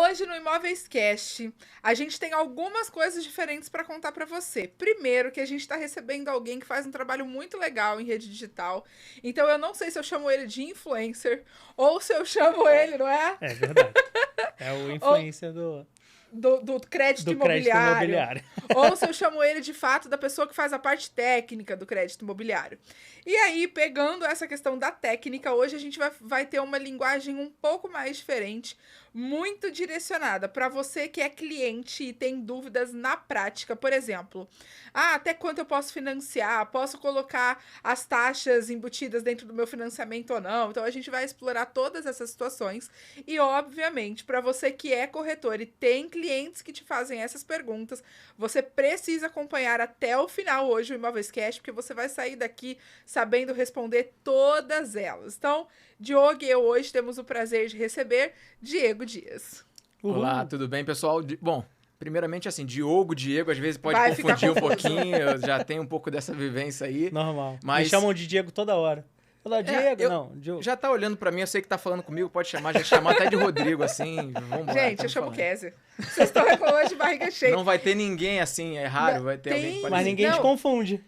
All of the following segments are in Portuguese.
Hoje no Imóveis Cast, a gente tem algumas coisas diferentes para contar para você. Primeiro, que a gente está recebendo alguém que faz um trabalho muito legal em rede digital. Então, eu não sei se eu chamo ele de influencer ou se eu chamo ele, não é? É verdade. É o influencer do crédito imobiliário. Ou se eu chamo ele, de fato, da pessoa que faz a parte técnica do crédito imobiliário. E aí, pegando essa questão da técnica, hoje a gente vai ter uma linguagem um pouco mais diferente, muito direcionada para você que é cliente e tem dúvidas na prática. Por exemplo, até quanto eu posso financiar? Posso colocar as taxas embutidas dentro do meu financiamento ou não? Então, a gente vai explorar todas essas situações. E, obviamente, para você que é corretor e tem clientes que te fazem essas perguntas, você precisa acompanhar até o final hoje o Imóveis Cast, porque você vai sair daqui sabendo responder todas elas. Então, Diogo e eu hoje temos o prazer de receber Diego Dias. Olá, tudo bem, pessoal? Bom, primeiramente assim, Diego, às vezes pode confundir um pouquinho, eu já tenho um pouco dessa vivência aí. Normal. Mas Me chamam de Diego toda hora. Fala, Diego, Diogo. Já tá olhando pra mim, eu sei que tá falando comigo, pode chamar, já chamar até de Rodrigo, assim, vambora. Gente, eu chamo Kézia. Vocês estão reclamando de barriga cheia. Não vai ter ninguém assim, é raro, vai ter alguém parecido. Mas ninguém te confunde.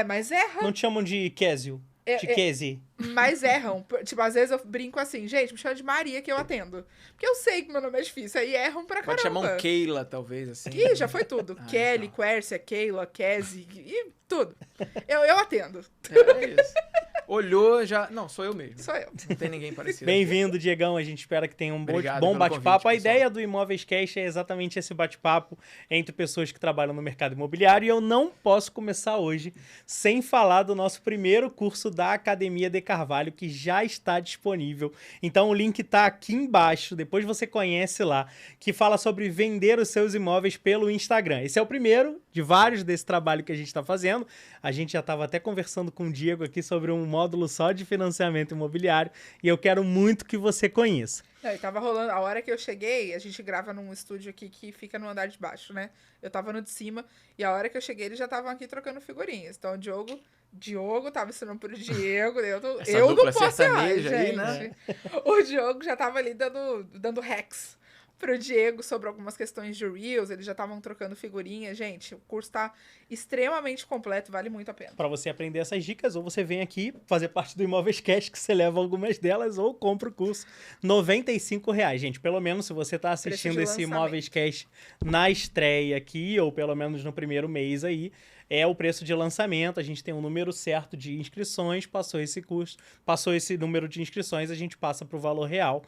Mas erra. Não te chamam de Kézio. De Kézi. Mas erram. Tipo, às vezes eu brinco assim, gente, me chama de Maria que eu atendo. Porque eu sei que meu nome é difícil, aí erram pra caramba. Pode chamar um Keila, talvez, assim. Ih, já foi tudo. Kelly, então. Quércia, Keila, Kézi, e tudo. Eu atendo. É isso. Olhou, já... Não, sou eu mesmo. Sou eu. Não tem ninguém parecido. Bem-vindo, Diegão. A gente espera que tenha um Obrigado bom pelo bate-papo. convite, A ideia do Imóveis Cast é exatamente esse bate-papo entre pessoas que trabalham no mercado imobiliário. E eu não posso começar hoje sem falar do nosso primeiro curso da Academia de Carvalho, que já está disponível. Então o link está aqui embaixo, depois você conhece lá, que fala sobre vender os seus imóveis pelo Instagram. Esse é o primeiro de vários desse trabalho que a gente está fazendo. A gente já estava até conversando com o Diego aqui sobre um módulo só de financiamento imobiliário e eu quero muito que você conheça. E tava rolando, a hora que eu cheguei, a gente grava num estúdio aqui que fica no andar de baixo, né? Eu tava no de cima e a hora que eu cheguei eles já estavam aqui trocando figurinhas. Então o Diogo tava ensinando pro Diego, eu não posso errar, gente. Aí, né? O Diogo já tava ali dando hacks pro Diego sobre algumas questões de Reels, eles já estavam trocando figurinhas. Gente, o curso tá extremamente completo, vale muito a pena. Para você aprender essas dicas, ou você vem aqui fazer parte do Imóveis Cast, que você leva algumas delas, ou compra o curso. R$95, gente. Pelo menos se você tá assistindo esse Imóveis Cast na estreia aqui, ou pelo menos no primeiro mês aí, é o preço de lançamento. A gente tem um número certo de inscrições, passou esse custo, passou esse número de inscrições, a gente passa para o valor real,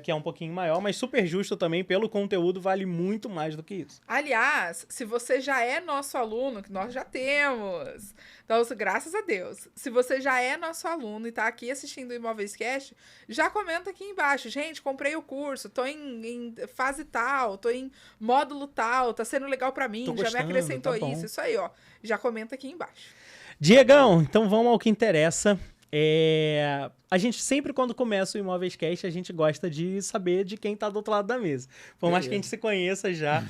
que é um pouquinho maior, mas super justo também, pelo conteúdo, vale muito mais do que isso. Aliás, se você já é nosso aluno, que nós já temos, então, graças a Deus, se você já é nosso aluno e tá aqui assistindo o Imóveis Cast, já comenta aqui embaixo, gente, comprei o curso, tô em fase tal, tô em módulo tal, tá sendo legal para mim, já me acrescentou isso aí, ó. Já comenta aqui embaixo. Diegão, então vamos ao que interessa. A gente sempre, quando começa o Imóveis Cast, a gente gosta de saber de quem tá do outro lado da mesa. Por mais que a gente se conheça já,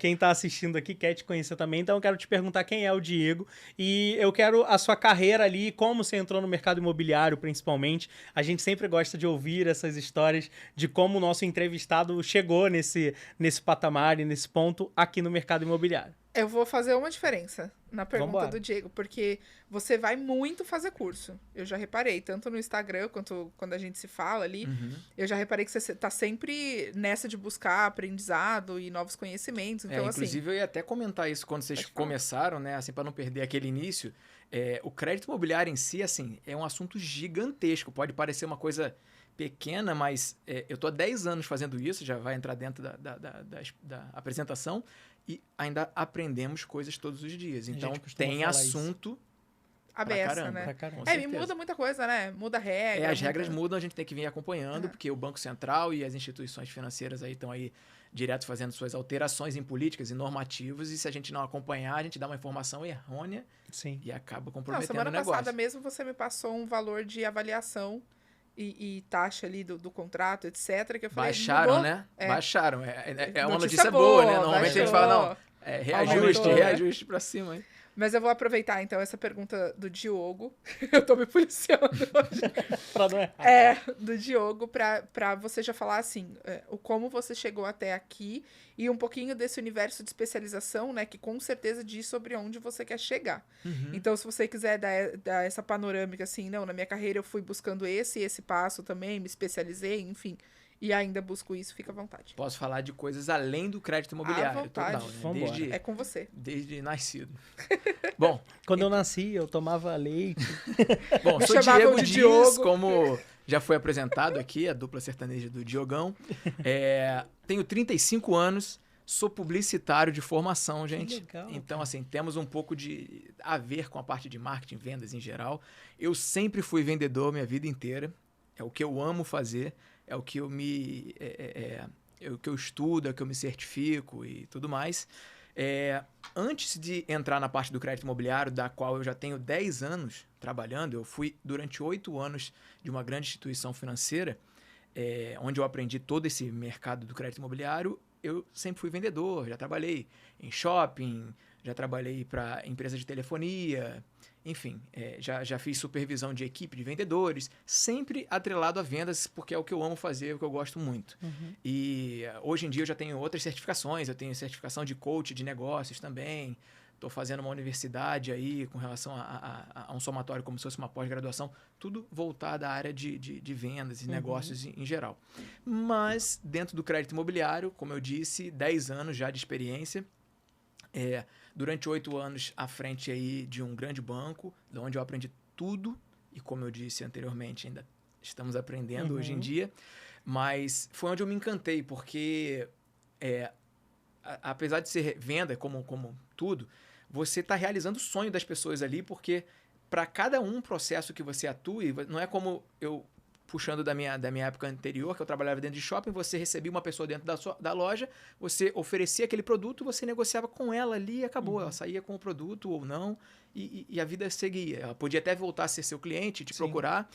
quem tá assistindo aqui quer te conhecer também, então eu quero te perguntar quem é o Diego e eu quero a sua carreira ali, como você entrou no mercado imobiliário, principalmente. A gente sempre gosta de ouvir essas histórias de como o nosso entrevistado chegou nesse patamar e nesse ponto aqui no mercado imobiliário. Eu vou fazer uma diferença na pergunta do Diego, porque você vai muito fazer curso. Eu já reparei, tanto no Instagram quanto quando a gente se fala ali, eu já reparei que você tá sempre nessa de buscar aprendizado e novos conhecimentos. Então, inclusive, eu ia até comentar isso quando vocês começaram, né? Assim, para não perder aquele início. O crédito imobiliário em si, assim, é um assunto gigantesco. Pode parecer uma coisa pequena, mas eu tô há 10 anos fazendo isso, já vai entrar dentro da apresentação, e ainda aprendemos coisas todos os dias. Então, tem assunto a beça, né? Me muda muita coisa, né? Muda a regra. As regras mudam, a gente tem que vir acompanhando, porque o Banco Central e as instituições financeiras aí estão aí direto fazendo suas alterações em políticas e normativos, e se a gente não acompanhar, a gente dá uma informação errônea. Sim. E acaba comprometendo o negócio. Semana passada mesmo você me passou um valor de avaliação e taxa ali do contrato, etc. Que eu falei, baixaram, mudou? né? Baixaram. É uma Notícia notícia boa, né? boa, Normalmente baixou. a gente fala, não, reajuste pra cima. Hein? Mas eu vou aproveitar, então, essa pergunta do Diogo. Eu tô me policiando hoje. Pra não errar. Do Diogo, pra você já falar, assim, o como você chegou até aqui e um pouquinho desse universo de especialização, né? Que com certeza diz sobre onde você quer chegar. Então, se você quiser dar essa panorâmica, assim, não, na minha carreira eu fui buscando esse passo também, me especializei, enfim... E ainda busco isso, fica à vontade. Posso falar de coisas além do crédito imobiliário. À vontade. Total, né? É com você. Desde nascido. Bom, quando eu nasci, eu tomava leite. Bom, sou Diego Dias, como já foi apresentado aqui, a dupla sertaneja do Diogão. Tenho 35 anos, sou publicitário de formação, gente. Que legal, então, assim, temos um pouco a ver com a parte de marketing, vendas em geral. Eu sempre fui vendedor minha vida inteira. É o que eu amo fazer. É o que eu o que eu estudo, é o que eu me certifico e tudo mais. Antes de entrar na parte do crédito imobiliário, da qual eu já tenho 10 anos trabalhando, eu fui durante 8 anos de uma grande instituição financeira, onde eu aprendi todo esse mercado do crédito imobiliário. Eu sempre fui vendedor, já trabalhei em shopping, já trabalhei para empresa de telefonia, enfim, já fiz supervisão de equipe de vendedores, sempre atrelado a vendas, porque é o que eu amo fazer, é o que eu gosto muito. E hoje em dia eu já tenho outras certificações, eu tenho certificação de coach de negócios também, estou fazendo uma universidade aí com relação a um somatório como se fosse uma pós-graduação, tudo voltado à área de vendas e negócios em geral. Mas dentro do crédito imobiliário, como eu disse, 10 anos já de experiência, durante 8 anos à frente aí de um grande banco, onde eu aprendi tudo, e como eu disse anteriormente, ainda estamos aprendendo hoje em dia, mas foi onde eu me encantei, porque apesar de ser venda, como tudo, você está realizando o sonho das pessoas ali, porque para cada processo que você atue, não é como eu... puxando da minha época anterior, que eu trabalhava dentro de shopping, você recebia uma pessoa dentro da loja, você oferecia aquele produto, você negociava com ela ali e acabou. Ela saía com o produto ou não e a vida seguia. Ela podia até voltar a ser seu cliente, te procurar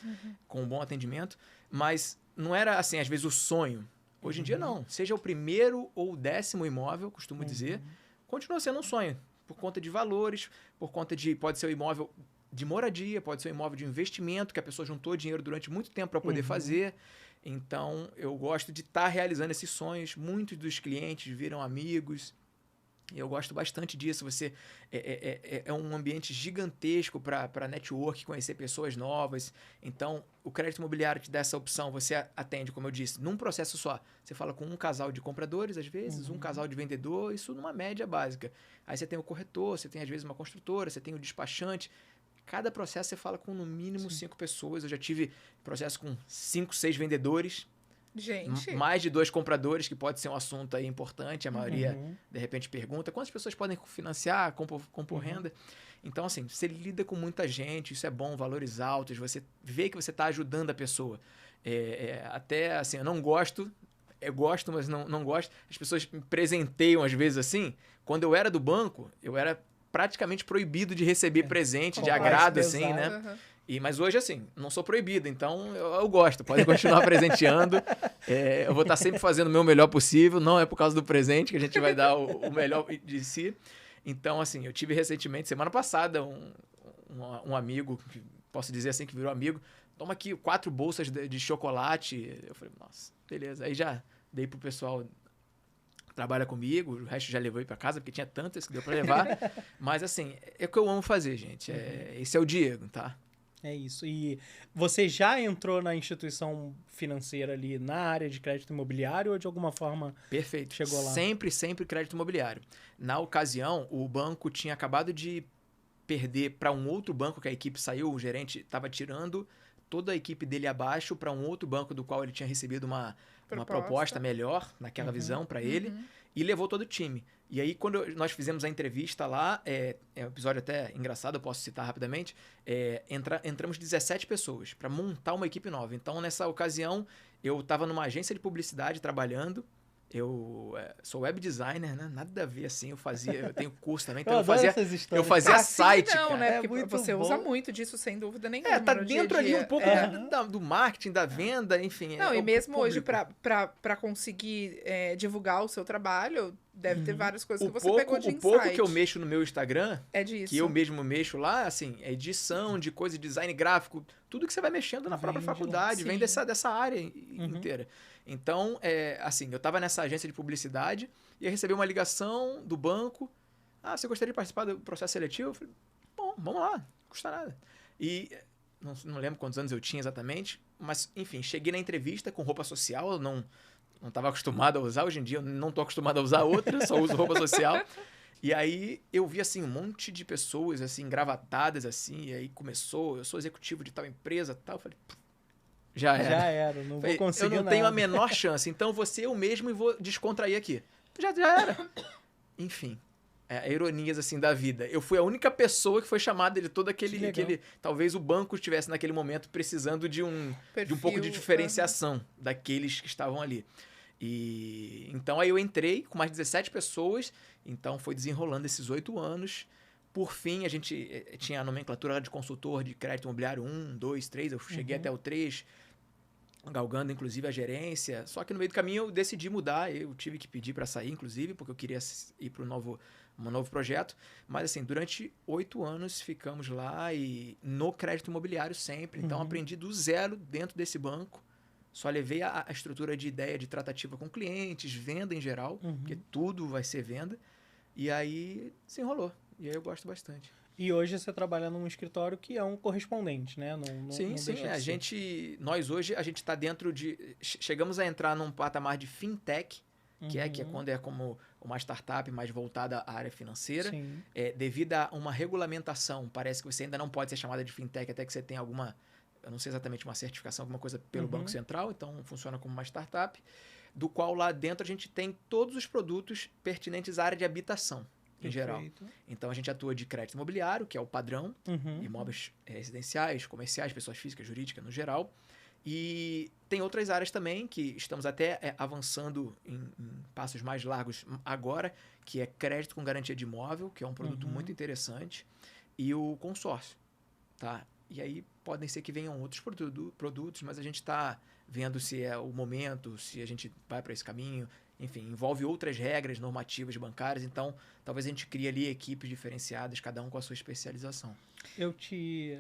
com um bom atendimento, mas não era assim, às vezes, o sonho. Hoje em dia, não. Seja o primeiro ou o 10º imóvel, costumo dizer, continua sendo um sonho. Por conta de valores, por conta de... Pode ser o imóvel... de moradia, pode ser um imóvel de investimento, que a pessoa juntou dinheiro durante muito tempo para poder fazer. Então, eu gosto de estar realizando esses sonhos. Muitos dos clientes viram amigos. Eu gosto bastante disso. Você é um ambiente gigantesco para network, conhecer pessoas novas. Então, o crédito imobiliário te dá essa opção. Você atende, como eu disse, num processo só. Você fala com um casal de compradores, às vezes, um casal de vendedor, isso numa média básica. Aí você tem o corretor, você tem, às vezes, uma construtora, você tem o despachante. Cada processo você fala com no mínimo 5 pessoas. Eu já tive processo com 5, 6 vendedores. Gente. Mais de 2 compradores, que pode ser um assunto aí importante. A maioria, de repente, pergunta quantas pessoas podem financiar, compor renda. Então, assim, você lida com muita gente, isso é bom, valores altos, você vê que você está ajudando a pessoa. Até, assim, eu não gosto, eu gosto, mas não gosto. As pessoas me presenteiam, às vezes, assim. Quando eu era do banco, eu era praticamente proibido de receber presente, de agrado, assim, né? Mas hoje, assim, não sou proibido, então eu gosto, pode continuar presenteando. Eu vou estar sempre fazendo o meu melhor possível, não é por causa do presente que a gente vai dar o melhor de si. Então, assim, eu tive recentemente, semana passada, um amigo, que posso dizer assim, que virou amigo, toma aqui 4 bolsas de chocolate. Eu falei, nossa, beleza. Aí já dei pro pessoal que trabalha comigo, o resto já levei para casa, porque tinha tantas que deu para levar. Mas, assim, é o que eu amo fazer, gente. Esse é o Diego, tá? É isso. E você já entrou na instituição financeira ali na área de crédito imobiliário ou de alguma forma Perfeito. Chegou lá? Sempre crédito imobiliário. Na ocasião, o banco tinha acabado de perder para um outro banco que a equipe saiu, o gerente estava tirando toda a equipe dele abaixo para um outro banco do qual ele tinha recebido uma proposta melhor naquela visão para ele e levou todo o time. E aí, quando nós fizemos a entrevista lá, um episódio até engraçado, eu posso citar rapidamente, entramos 17 pessoas para montar uma equipe nova. Então, nessa ocasião, eu estava numa agência de publicidade trabalhando. Eu sou web designer, né? Nada a ver assim, eu tenho curso também, então eu fazia site, não, cara. Né? Porque você usa muito disso, sem dúvida nenhuma. Tá dentro ali um pouco do marketing, da venda, enfim. Não, e mesmo hoje, para conseguir divulgar o seu trabalho, Deve ter várias coisas que você pegou de insight. O pouco que eu mexo no meu Instagram, é disso. que eu mesmo mexo lá, assim, é edição de coisa, design gráfico, tudo que você vai mexendo na própria faculdade, vem dessa área inteira. Então, assim, eu estava nessa agência de publicidade e eu recebi uma ligação do banco. Ah, você gostaria de participar do processo seletivo? Eu falei, bom, vamos lá, não custa nada. E não lembro quantos anos eu tinha exatamente, mas, enfim, cheguei na entrevista com roupa social, eu não estava acostumado a usar. Hoje em dia eu não estou acostumado a usar outra, só uso roupa social. E aí eu vi, assim, um monte de pessoas, assim, engravatadas, assim, e aí começou, eu sou executivo de tal empresa, tal. Eu falei, já era, não vou conseguir nada. Eu não tenho a menor chance, então vou ser eu mesmo e vou descontrair aqui. Já era. Enfim, ironias, assim, da vida. Eu fui a única pessoa que foi chamada de todo aquele talvez o banco estivesse naquele momento precisando de um pouco de diferenciação daqueles que estavam ali. E então aí eu entrei com mais 17 pessoas, então foi desenrolando esses 8 anos. Por fim, a gente tinha a nomenclatura de consultor de crédito imobiliário 1, 2, 3, eu cheguei até o 3, galgando inclusive a gerência. Só que no meio do caminho eu decidi mudar, eu tive que pedir para sair, inclusive, porque eu queria ir para um novo projeto. Mas assim, durante 8 anos ficamos lá e no crédito imobiliário sempre. Então aprendi do zero dentro desse banco. Só levei a estrutura de ideia de tratativa com clientes, venda em geral, porque tudo vai ser venda. E aí se enrolou. E aí eu gosto bastante. E hoje você trabalha num escritório que é um correspondente, né? Sim. Nós hoje, a gente está dentro de... Chegamos a entrar num patamar de fintech, que é quando é como uma startup mais voltada à área financeira. Devido a uma regulamentação, parece que você ainda não pode ser chamada de fintech até que você tenha alguma... Eu não sei exatamente uma certificação, alguma coisa pelo Banco Central, então funciona como uma startup, do qual lá dentro a gente tem todos os produtos pertinentes à área de habitação, em geral. Então a gente atua de crédito imobiliário, que é o padrão, imóveis residenciais, comerciais, pessoas físicas, jurídicas no geral. E tem outras áreas também que estamos até avançando em passos mais largos agora, que é crédito com garantia de imóvel, que é um produto muito interessante, e o consórcio, tá? E aí podem ser que venham outros produtos, mas a gente está vendo se é o momento, se a gente vai para esse caminho. Enfim, envolve outras regras normativas bancárias, então talvez a gente crie ali equipes diferenciadas, cada um com a sua especialização. Eu te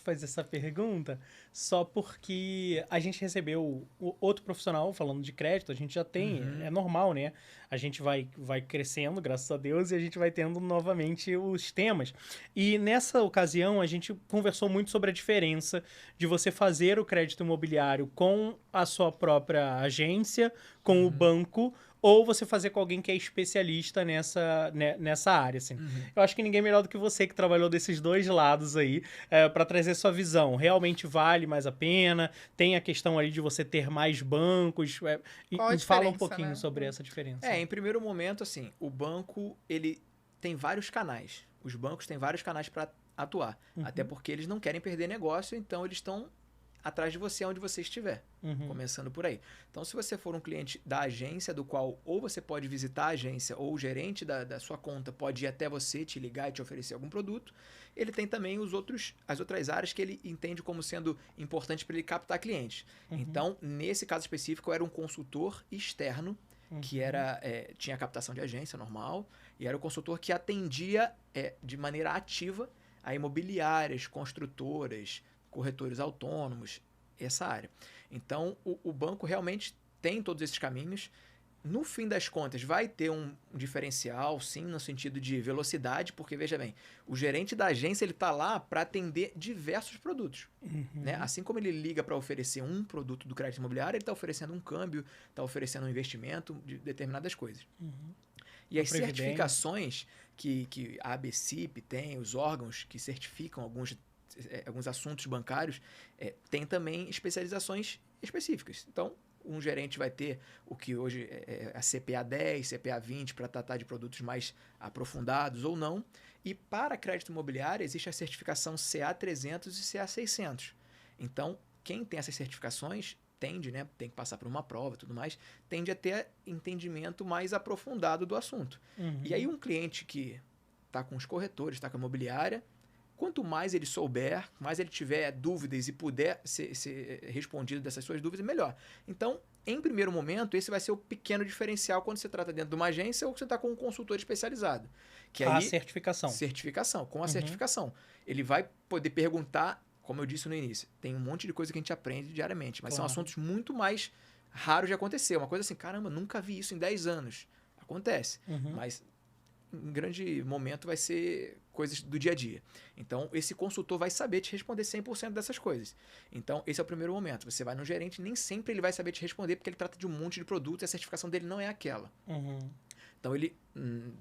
fazer essa pergunta só porque a gente recebeu outro profissional falando de crédito, a gente já tem, é normal, né? A gente vai crescendo, graças a Deus, e a gente vai tendo novamente os temas. E nessa ocasião, a gente conversou muito sobre a diferença de você fazer o crédito imobiliário com a sua própria agência, com o banco, ou você fazer com alguém que é especialista nessa área, assim. Eu acho que ninguém melhor do que você que trabalhou desses dois lados aí, para trazer sua visão. Realmente vale mais a pena? Tem a questão ali de você ter mais bancos? Fala um pouquinho sobre essa diferença. Em primeiro momento, assim, o banco, ele tem vários canais. Os bancos têm vários canais para atuar. Até porque eles não querem perder negócio, então eles estão atrás de você onde você estiver, começando por aí. Então, se você for um cliente da agência, do qual ou você pode visitar a agência, ou o gerente da sua conta pode ir até você, te ligar e te oferecer algum produto, ele tem também as outras áreas que ele entende como sendo importantes para ele captar clientes. Então, nesse caso específico, eu era um consultor externo, que tinha captação de agência normal, e era o consultor que atendia de maneira ativa a imobiliárias, construtoras, corretores autônomos, essa área. Então, o banco realmente tem todos esses caminhos. No fim das contas, vai ter um diferencial, sim, no sentido de velocidade, porque, veja bem, o gerente da agência ele está lá para atender diversos produtos. Né? Assim como ele liga para oferecer um produto do crédito imobiliário, ele está oferecendo um câmbio, está oferecendo um investimento de determinadas coisas. E as certificações que a ABCIP tem, os órgãos que certificam alguns assuntos bancários, tem também especializações específicas. Então, um gerente vai ter o que hoje é a CPA 10, CPA 20, para tratar de produtos mais aprofundados ou não. E para crédito imobiliário, existe a certificação CA 300 e CA 600. Então, quem tem essas certificações tende, né, tem que passar por uma prova e tudo mais, tende a ter entendimento mais aprofundado do assunto. E aí, um cliente que está com os corretores, está com a imobiliária, quanto mais ele souber, mais ele tiver dúvidas e puder ser respondido dessas suas dúvidas, melhor. Então, em primeiro momento, esse vai ser o pequeno diferencial quando você trata dentro de uma agência ou que você está com um consultor especializado. Que a aí, certificação. Certificação. Com a certificação. Ele vai poder perguntar, como eu disse no início, tem um monte de coisa que a gente aprende diariamente, mas são assuntos muito mais raros de acontecer. Uma coisa assim, caramba, nunca vi isso em 10 anos. Acontece, mas em grande momento vai ser coisas do dia a dia. Então, esse consultor vai saber te responder 100% dessas coisas. Então, esse é o primeiro momento. Você vai no gerente, nem sempre ele vai saber te responder, porque ele trata de um monte de produtos e a certificação dele não é aquela. Então, ele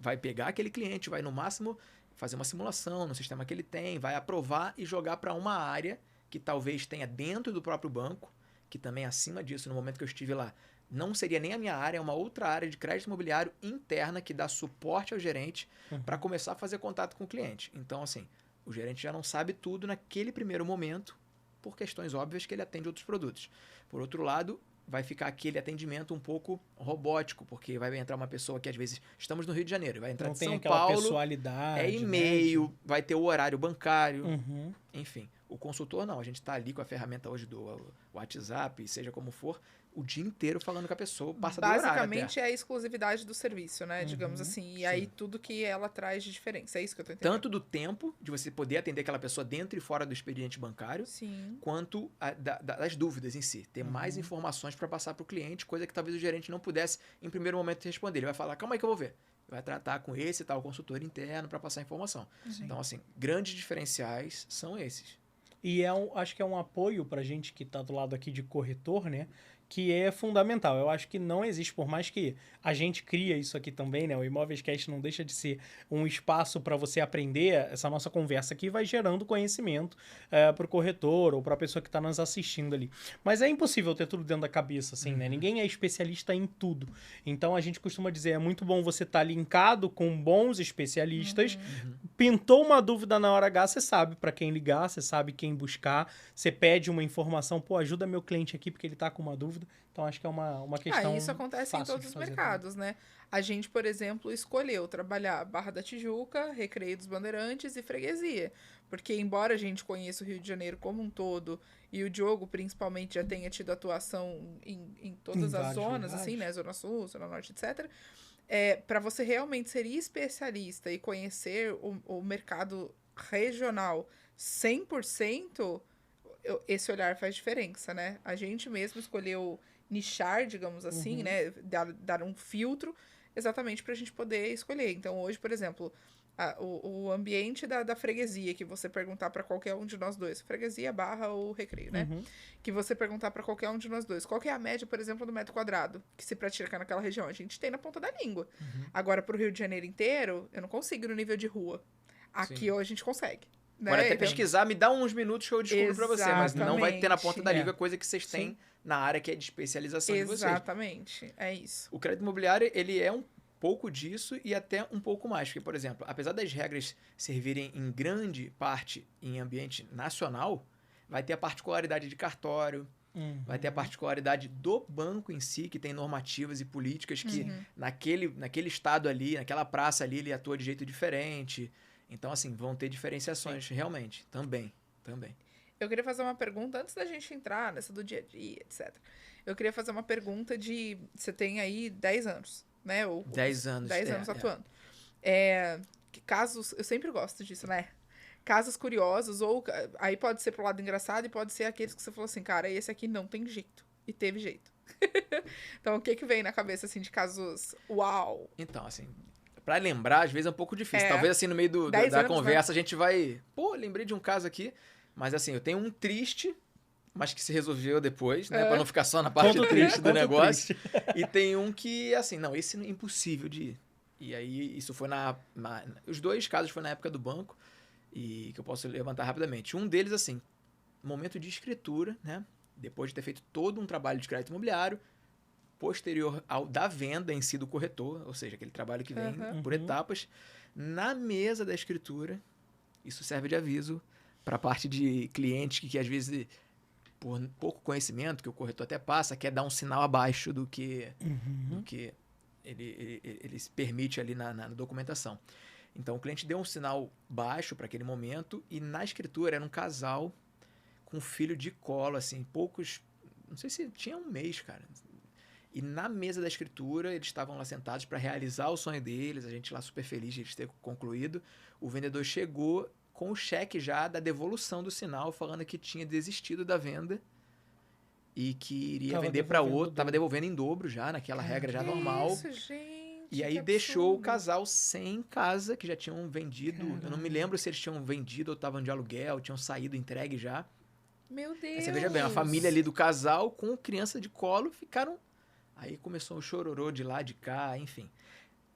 vai pegar aquele cliente, vai no máximo fazer uma simulação no sistema que ele tem, vai aprovar e jogar para uma área que talvez tenha dentro do próprio banco, que também acima disso, no momento que eu estive lá, não seria nem a minha área, é uma outra área de crédito imobiliário interna que dá suporte ao gerente para começar a fazer contato com o cliente. Então, assim, o gerente já não sabe tudo naquele primeiro momento, por questões óbvias que ele atende outros produtos. Por outro lado, vai ficar aquele atendimento um pouco robótico, porque vai entrar uma pessoa que às vezes estamos no Rio de Janeiro, vai entrar não de tem São aquela Paulo, pessoalidade, é e-mail, né? vai ter o horário bancário, enfim. O consultor não, a gente está ali com a ferramenta hoje do WhatsApp, seja como for, o dia inteiro falando com a pessoa, passa do horário Basicamente é a exclusividade do serviço, né? Digamos assim. E aí tudo que ela traz de diferença. É isso que eu tô entendendo. Tanto do tempo, de você poder atender aquela pessoa dentro e fora do expediente bancário, quanto das dúvidas em si. Ter mais informações para passar para o cliente, coisa que talvez o gerente não pudesse, em primeiro momento, responder. Ele vai falar, calma aí que eu vou ver. Vai tratar com esse tal consultor interno para passar informação. Então, assim, grandes diferenciais são esses. E acho que é um apoio para a gente que está do lado aqui de corretor, né? Que é fundamental. Eu acho que não existe, por mais que a gente cria isso aqui também, né? O Imóveiscast não deixa de ser um espaço para você aprender. Essa nossa conversa aqui vai gerando conhecimento para o corretor ou para a pessoa que está nos assistindo ali. Mas é impossível ter tudo dentro da cabeça, assim, né? Ninguém é especialista em tudo. Então, a gente costuma dizer, é muito bom você estar linkado com bons especialistas. Pintou uma dúvida na hora H, você sabe para quem ligar, você sabe quem buscar, você pede uma informação, pô, ajuda meu cliente aqui porque ele está com uma dúvida. Então, acho que é uma questão isso acontece em todos os mercados, né? A gente, por exemplo, escolheu trabalhar Barra da Tijuca, Recreio dos Bandeirantes e Freguesia. Porque, embora a gente conheça o Rio de Janeiro como um todo, e o Diogo, principalmente, já tenha tido atuação em todas as zonas, assim, né? Zona Sul, Zona Norte, etc., para você realmente ser especialista e conhecer o mercado regional 100%, esse olhar faz diferença, né? A gente mesmo escolheu nichar, digamos assim, né? Dar um filtro exatamente para a gente poder escolher. Então, hoje, por exemplo, o ambiente da freguesia, que você perguntar para qualquer um de nós dois, freguesia barra ou recreio, né? Que você perguntar para qualquer um de nós dois, qual que é a média, por exemplo, do metro quadrado que se pratica naquela região? A gente tem na ponta da língua. Agora, para o Rio de Janeiro inteiro, eu não consigo no nível de rua. Aqui hoje a gente consegue. Né? Pode até pesquisar, me dá uns minutos que eu descubro para você, mas não vai ter na ponta da língua coisa que vocês têm na área que é de especialização de vocês. Exatamente, é isso. O crédito imobiliário, ele é um pouco disso e até um pouco mais, porque, por exemplo, apesar das regras servirem em grande parte em ambiente nacional, vai ter a particularidade de cartório, vai ter a particularidade do banco em si, que tem normativas e políticas que naquele estado ali, naquela praça ali, ele atua de jeito diferente. Então, assim, vão ter diferenciações realmente, também. Eu queria fazer uma pergunta, antes da gente entrar nessa do dia a dia, etc. Eu queria fazer uma pergunta de... Você tem aí 10 anos, né? 10 anos. 10 anos atuando. Casos... Eu sempre gosto disso, né? Casos curiosos, ou... Aí pode ser pro lado engraçado e pode ser aqueles que você falou assim, cara, esse aqui não tem jeito. E teve jeito. Então, o que vem na cabeça, assim, de casos uau? Então, assim... Pra lembrar, às vezes é um pouco difícil. Talvez, assim, no meio da conversa, a gente vai... Pô, lembrei de um caso aqui. Mas, assim, eu tenho um triste, mas que se resolveu depois, né? Pra não ficar só na parte triste do negócio. E tem um que, assim, não, esse é impossível de ir. E aí, isso foi os dois casos foi na época do banco, e que eu posso levantar rapidamente. Um deles, assim, momento de escritura, né? Depois de ter feito todo um trabalho de crédito imobiliário, posterior ao da venda em si do corretor, ou seja, aquele trabalho que vem por etapas, na mesa da escritura, isso serve de aviso para a parte de clientes que às vezes, por pouco conhecimento, que o corretor até passa, quer dar um sinal abaixo do que ele se permite ali na documentação. Então, o cliente deu um sinal baixo para aquele momento e na escritura era um casal com filho de colo, assim, poucos... Não sei se tinha um mês, cara. E na mesa da escritura, eles estavam lá sentados para realizar o sonho deles, a gente lá super feliz de eles terem concluído. O vendedor chegou com o cheque já da devolução do sinal, falando que tinha desistido da venda e que iria vender para outro, estava devolvendo em dobro já, naquela regra já normal. Isso, gente, e aí deixou o casal sem casa, que já tinham vendido. Caramba. Eu não me lembro se eles tinham vendido ou estavam de aluguel, tinham saído entregue já. Meu Deus! Aí você veja bem, a família ali do casal com criança de colo ficaram... Aí começou o chororô de lá, de cá, enfim.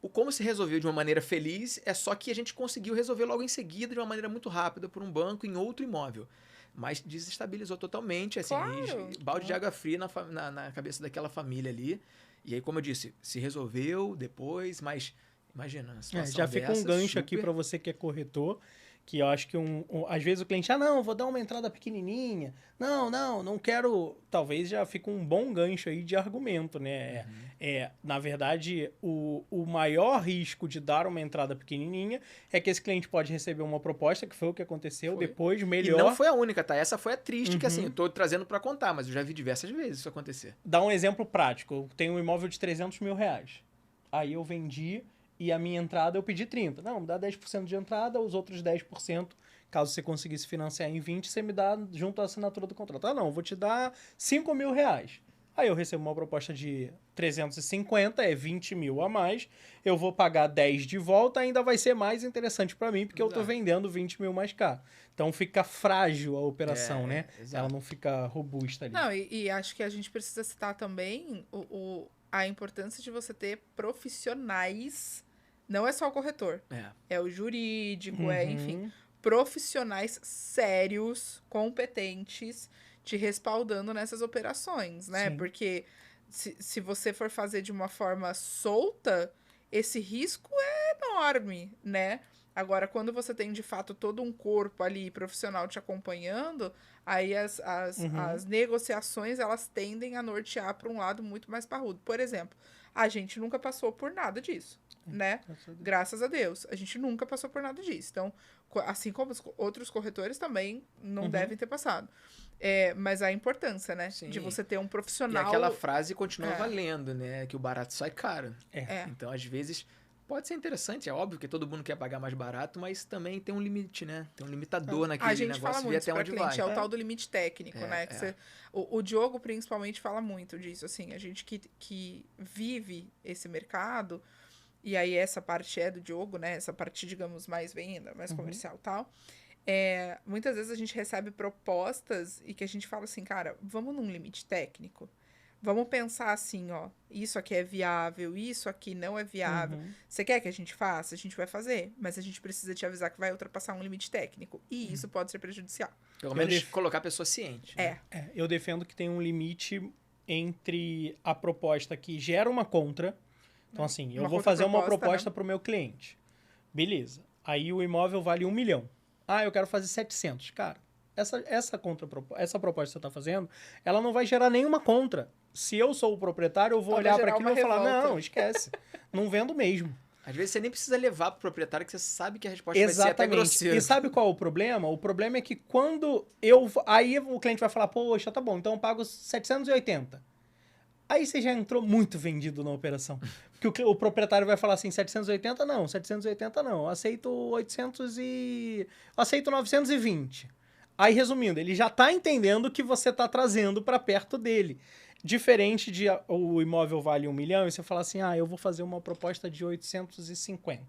O como se resolveu de uma maneira feliz é só que a gente conseguiu resolver logo em seguida de uma maneira muito rápida por um banco em outro imóvel. Mas desestabilizou totalmente, assim, claro. balde de água fria na cabeça daquela família ali. E aí, como eu disse, se resolveu depois, mas imagina, a situação já fica um gancho aqui para você que é corretor, que eu acho que às vezes o cliente, não, vou dar uma entrada pequenininha, não quero, talvez já fica um bom gancho aí de argumento, né? Na verdade, o maior risco de dar uma entrada pequenininha é que esse cliente pode receber uma proposta, que foi o que aconteceu, depois melhor... E não foi a única, tá? Essa foi a triste, que assim, eu tô trazendo para contar, mas eu já vi diversas vezes isso acontecer. Dá um exemplo prático, eu tenho um imóvel de 300 mil reais, aí eu vendi... E a minha entrada eu pedi 30%. Não, me dá 10% de entrada, os outros 10%, caso você conseguisse financiar em 20%, você me dá junto à assinatura do contrato. Não, vou te dar 5 mil reais. Aí eu recebo uma proposta de 350, é 20 mil a mais. Eu vou pagar 10 de volta, ainda vai ser mais interessante para mim, porque eu tô vendendo 20 mil mais caro. Então fica frágil a operação, né? Exato. Ela não fica robusta ali. Não, e acho que a gente precisa citar também a importância de você ter profissionais. Não é só o corretor. É o jurídico, enfim, profissionais sérios, competentes, te respaldando nessas operações, né? Sim. Porque se você for fazer de uma forma solta, esse risco é enorme, né? Agora, quando você tem, de fato, todo um corpo ali profissional te acompanhando, aí as negociações, elas tendem a nortear para um lado muito mais parrudo. Por exemplo, a gente nunca passou por nada disso, né? Graças a Deus. A gente nunca passou por nada disso. Então, assim como os outros corretores também não devem ter passado. Mas a importância, né? Sim. De você ter um profissional... E aquela frase continua valendo, né? Que o barato sai caro. Então, às vezes... Pode ser interessante, é óbvio que todo mundo quer pagar mais barato, mas também tem um limite, né? Tem um limitador naquele negócio de até onde vai. É o tal do limite técnico, né? Que o Diogo, principalmente, fala muito disso. Assim, a gente que vive esse mercado, e aí essa parte é do Diogo, né? Essa parte, digamos, mais venda, mais comercial e tal. Muitas vezes a gente recebe propostas e que a gente fala assim, cara, vamos num limite técnico? Vamos pensar assim, ó, isso aqui é viável, isso aqui não é viável. Você quer que a gente faça? A gente vai fazer, mas a gente precisa te avisar que vai ultrapassar um limite técnico. E isso pode ser prejudicial. Pelo menos colocar a pessoa ciente. Né? Eu defendo que tem um limite entre a proposta que gera uma contra. Então, assim, eu vou fazer uma proposta para o meu cliente. Beleza. Aí o imóvel vale 1 milhão. Eu quero fazer 700. Cara, essa proposta que você está fazendo, ela não vai gerar nenhuma contra. Se eu sou o proprietário, eu vou olhar para aquilo e vou falar, não, esquece. Não vendo mesmo. Às vezes você nem precisa levar para o proprietário, que você sabe que a resposta vai ser até grosseira. E sabe qual é o problema? O problema é que quando aí o cliente vai falar, poxa, tá bom, então eu pago 780. Aí você já entrou muito vendido na operação. Porque o proprietário vai falar assim, 780 não, 780 não, eu aceito 920. Aí, resumindo, ele já está entendendo que você está trazendo para perto dele. Diferente de o imóvel vale 1 milhão e você fala assim, eu vou fazer uma proposta de 850.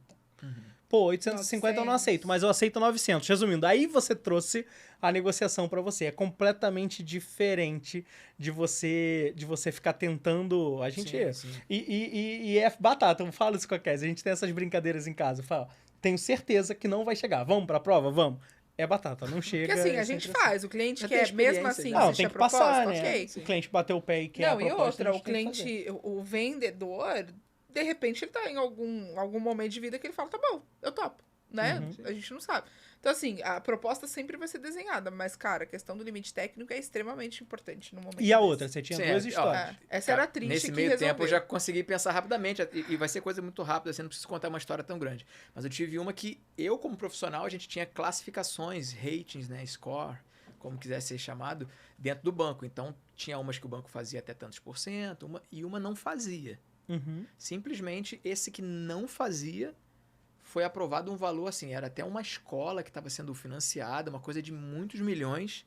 Pô, 850 900. Eu não aceito, mas eu aceito 900. Resumindo, aí você trouxe a negociação para você. É completamente diferente de você ficar tentando... A gente sim. E é batata, eu falo isso com a Kézia. A gente tem essas brincadeiras em casa. Fala, tenho certeza que não vai chegar. Vamos para a prova? Vamos. É batata, não chega. Porque assim, a gente faz, o cliente quer, mesmo assim, não, tem que proposta, passar, né? Okay. O cliente bateu o pé e quer a proposta. Não, e outra, o cliente, o vendedor, de repente ele tá em algum momento de vida que ele fala, tá bom, eu topo, né? A gente não sabe. Então assim, a proposta sempre vai ser desenhada, mas cara, a questão do limite técnico é extremamente importante no momento. E a outra, você tinha duas histórias. Essa era triste. Nesse meio tempo eu já consegui pensar rapidamente, e vai ser coisa muito rápida, assim, não preciso contar uma história tão grande. Mas eu tive uma que eu, como profissional, a gente tinha classificações, ratings, né, score, como quiser ser chamado, dentro do banco. Então, tinha umas que o banco fazia até tantos %, e uma não fazia. Simplesmente, esse que não fazia, foi aprovado um valor, assim, era até uma escola que estava sendo financiada, uma coisa de muitos milhões,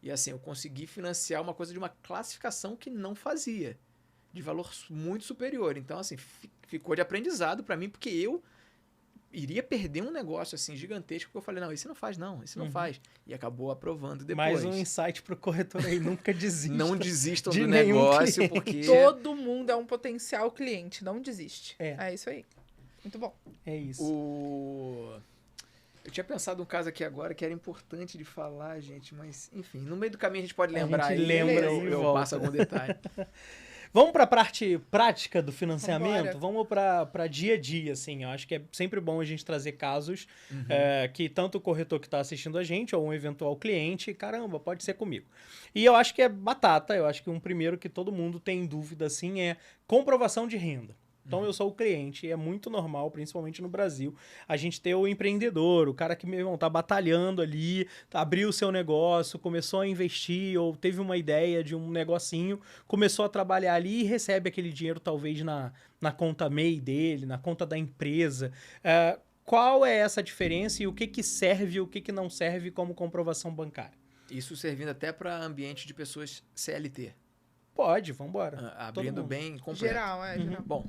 e assim, eu consegui financiar uma coisa de uma classificação que não fazia, de valor muito superior. Então, assim, ficou de aprendizado para mim, porque eu iria perder um negócio assim gigantesco, porque eu falei, não, esse não faz não, esse não faz. E acabou aprovando depois. Mais um insight pro corretor aí, nunca desista. Não desistam do negócio, porque... Todo mundo é um potencial cliente, não desiste. É isso aí. Muito bom. É isso. Eu tinha pensado um caso aqui agora que era importante de falar, gente, mas, enfim, no meio do caminho a gente pode lembrar aí. Eu passo algum detalhe. Vamos para a parte prática do financiamento? Vamos para dia a dia, assim. Eu acho que é sempre bom a gente trazer casos que tanto o corretor que está assistindo a gente ou um eventual cliente, caramba, pode ser comigo. E eu acho que é batata. Eu acho que um primeiro que todo mundo tem dúvida, assim, é comprovação de renda. Então, eu sou o cliente, e é muito normal, principalmente no Brasil, a gente ter o empreendedor, o cara que, meu irmão, tá batalhando ali, abriu o seu negócio, começou a investir, ou teve uma ideia de um negocinho, começou a trabalhar ali e recebe aquele dinheiro, talvez, na conta MEI dele, na conta da empresa. Qual é essa diferença e o que serve e o que não serve como comprovação bancária? Isso servindo até para ambiente de pessoas CLT. Pode, vamos embora. Abrindo bem completo. Geral, geral. Bom,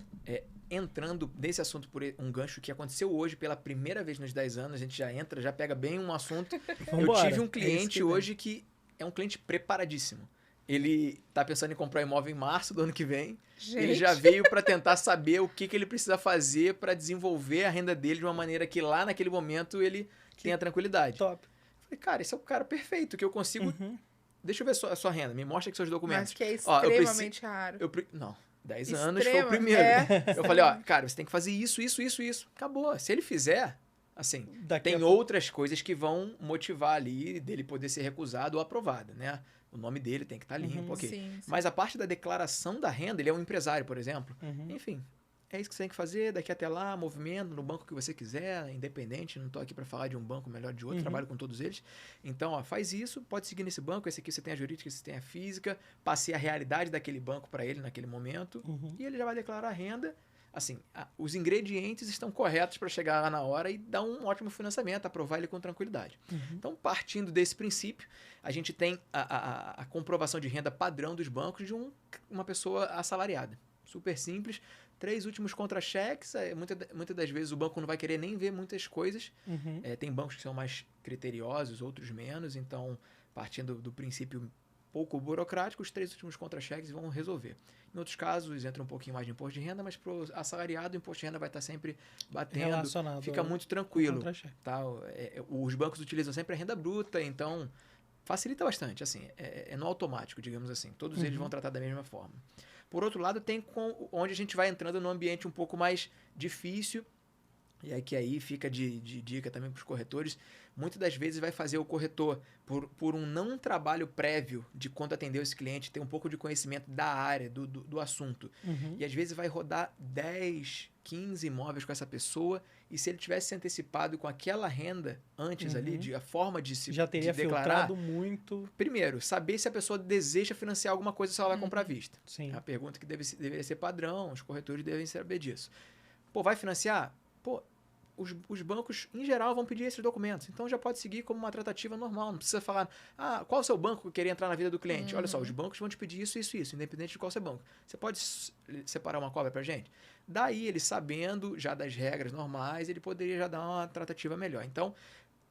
entrando nesse assunto por um gancho que aconteceu hoje pela primeira vez nos 10 anos, a gente já pega bem um assunto. Eu tive um cliente hoje que é um cliente preparadíssimo. Ele tá pensando em comprar um imóvel em março do ano que vem. Gente. Ele já veio para tentar saber o que ele precisa fazer para desenvolver a renda dele de uma maneira que lá naquele momento ele tenha tranquilidade. Top. Falei, cara, esse é o cara perfeito, que eu consigo... Deixa eu ver a sua renda, me mostra aqui seus documentos. Mas que é extremamente raro. Não, 10 anos foi o primeiro. Eu falei, cara, você tem que fazer isso. Acabou. Se ele fizer, assim, tem outras coisas que vão motivar ali dele poder ser recusado ou aprovado, né? O nome dele tem que estar limpo, ok. Sim. Mas a parte da declaração da renda, ele é um empresário, por exemplo. Enfim, é isso que você tem que fazer, daqui até lá, movimento no banco que você quiser, independente, não estou aqui para falar de um banco melhor de outro, trabalho com todos eles. Então, faz isso, pode seguir nesse banco, esse aqui você tem a jurídica, esse tem a física, passei a realidade daquele banco para ele naquele momento, e ele já vai declarar a renda. Assim, os ingredientes estão corretos para chegar lá na hora e dar um ótimo financiamento, aprovar ele com tranquilidade. Então, partindo desse princípio, a gente tem a comprovação de renda padrão dos bancos de uma pessoa assalariada. Super simples. 3 últimos contra-cheques, muitas das vezes o banco não vai querer nem ver muitas coisas. Tem bancos que são mais criteriosos, outros menos. Então, partindo do princípio pouco burocrático, os 3 últimos contra-cheques vão resolver. Em outros casos, entra um pouquinho mais de imposto de renda, mas para o assalariado, o imposto de renda vai estar sempre batendo. Fica muito tranquilo. Tá? Os bancos utilizam sempre a renda bruta, então facilita bastante. Assim, é no automático, digamos assim. Todos eles vão tratar da mesma forma. Por outro lado, tem onde a gente vai entrando num ambiente um pouco mais difícil, e aí fica de dica também para os corretores. Muitas das vezes vai fazer o corretor, por um não trabalho prévio de quando atendeu esse cliente, ter um pouco de conhecimento da área, do assunto. E às vezes vai rodar 10, 15 imóveis com essa pessoa, e se ele tivesse se antecipado com aquela renda antes ali, a forma de se já teria declarar, filtrado muito. Primeiro, saber se a pessoa deseja financiar alguma coisa, se ela vai comprar à vista. Sim. É uma pergunta que deveria ser padrão, os corretores devem saber disso. Vai financiar? Os bancos, em geral, vão pedir esses documentos. Então, já pode seguir como uma tratativa normal. Não precisa falar, qual é o seu banco que queria entrar na vida do cliente? Olha só, os bancos vão te pedir isso, independente de qual seu banco. Você pode separar uma cópia pra gente? Daí, ele sabendo já das regras normais, ele poderia já dar uma tratativa melhor. Então,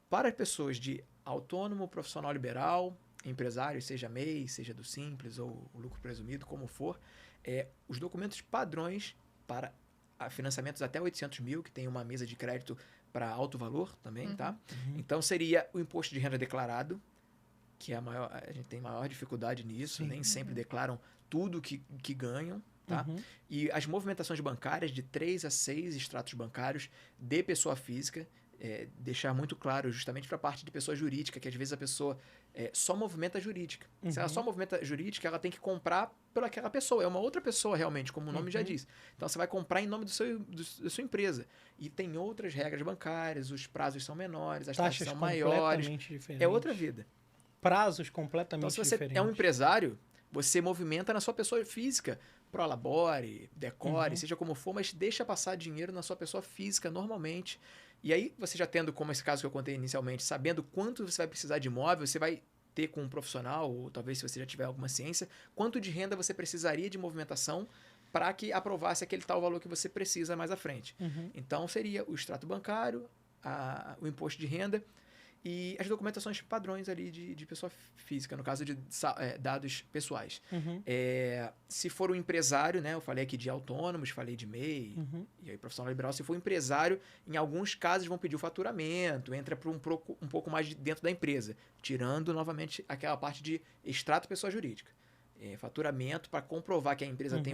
para as pessoas de autônomo, profissional liberal, empresário, seja MEI, seja do Simples ou o lucro presumido, como for, os documentos padrões para financiamentos até 800 mil, que tem uma mesa de crédito para alto valor também, tá? Então, seria o imposto de renda declarado, que a gente tem maior dificuldade nisso, nem sempre declaram tudo que ganham, tá? E as movimentações bancárias de 3 a 6 extratos bancários de pessoa física, deixar muito claro justamente para a parte de pessoa jurídica, que às vezes a pessoa só movimenta jurídica. Se ela só movimenta jurídica, ela tem que comprar por aquela pessoa. É uma outra pessoa realmente, como o nome já diz. Então, você vai comprar em nome da sua empresa. E tem outras regras bancárias, os prazos são menores, as taxas são maiores. É outra vida. prazos completamente diferentes. Então, se você é um empresário, você movimenta na sua pessoa física, Prolabore, Decore, seja como for, mas deixa passar dinheiro na sua pessoa física normalmente. E aí, você já tendo, como esse caso que eu contei inicialmente, sabendo quanto você vai precisar de imóvel, você vai ter com um profissional, ou talvez se você já tiver alguma ciência, quanto de renda você precisaria de movimentação para que aprovasse aquele tal valor que você precisa mais à frente. Então, seria o extrato bancário, o imposto de renda e as documentações padrões ali de pessoa física, no caso de dados pessoais. Se for um empresário, né, eu falei aqui de autônomos, falei de MEI, e aí profissional liberal, se for um empresário, em alguns casos vão pedir o faturamento, entra para um pouco mais dentro da empresa, tirando novamente aquela parte de extrato pessoa jurídica. Faturamento para comprovar que a empresa tem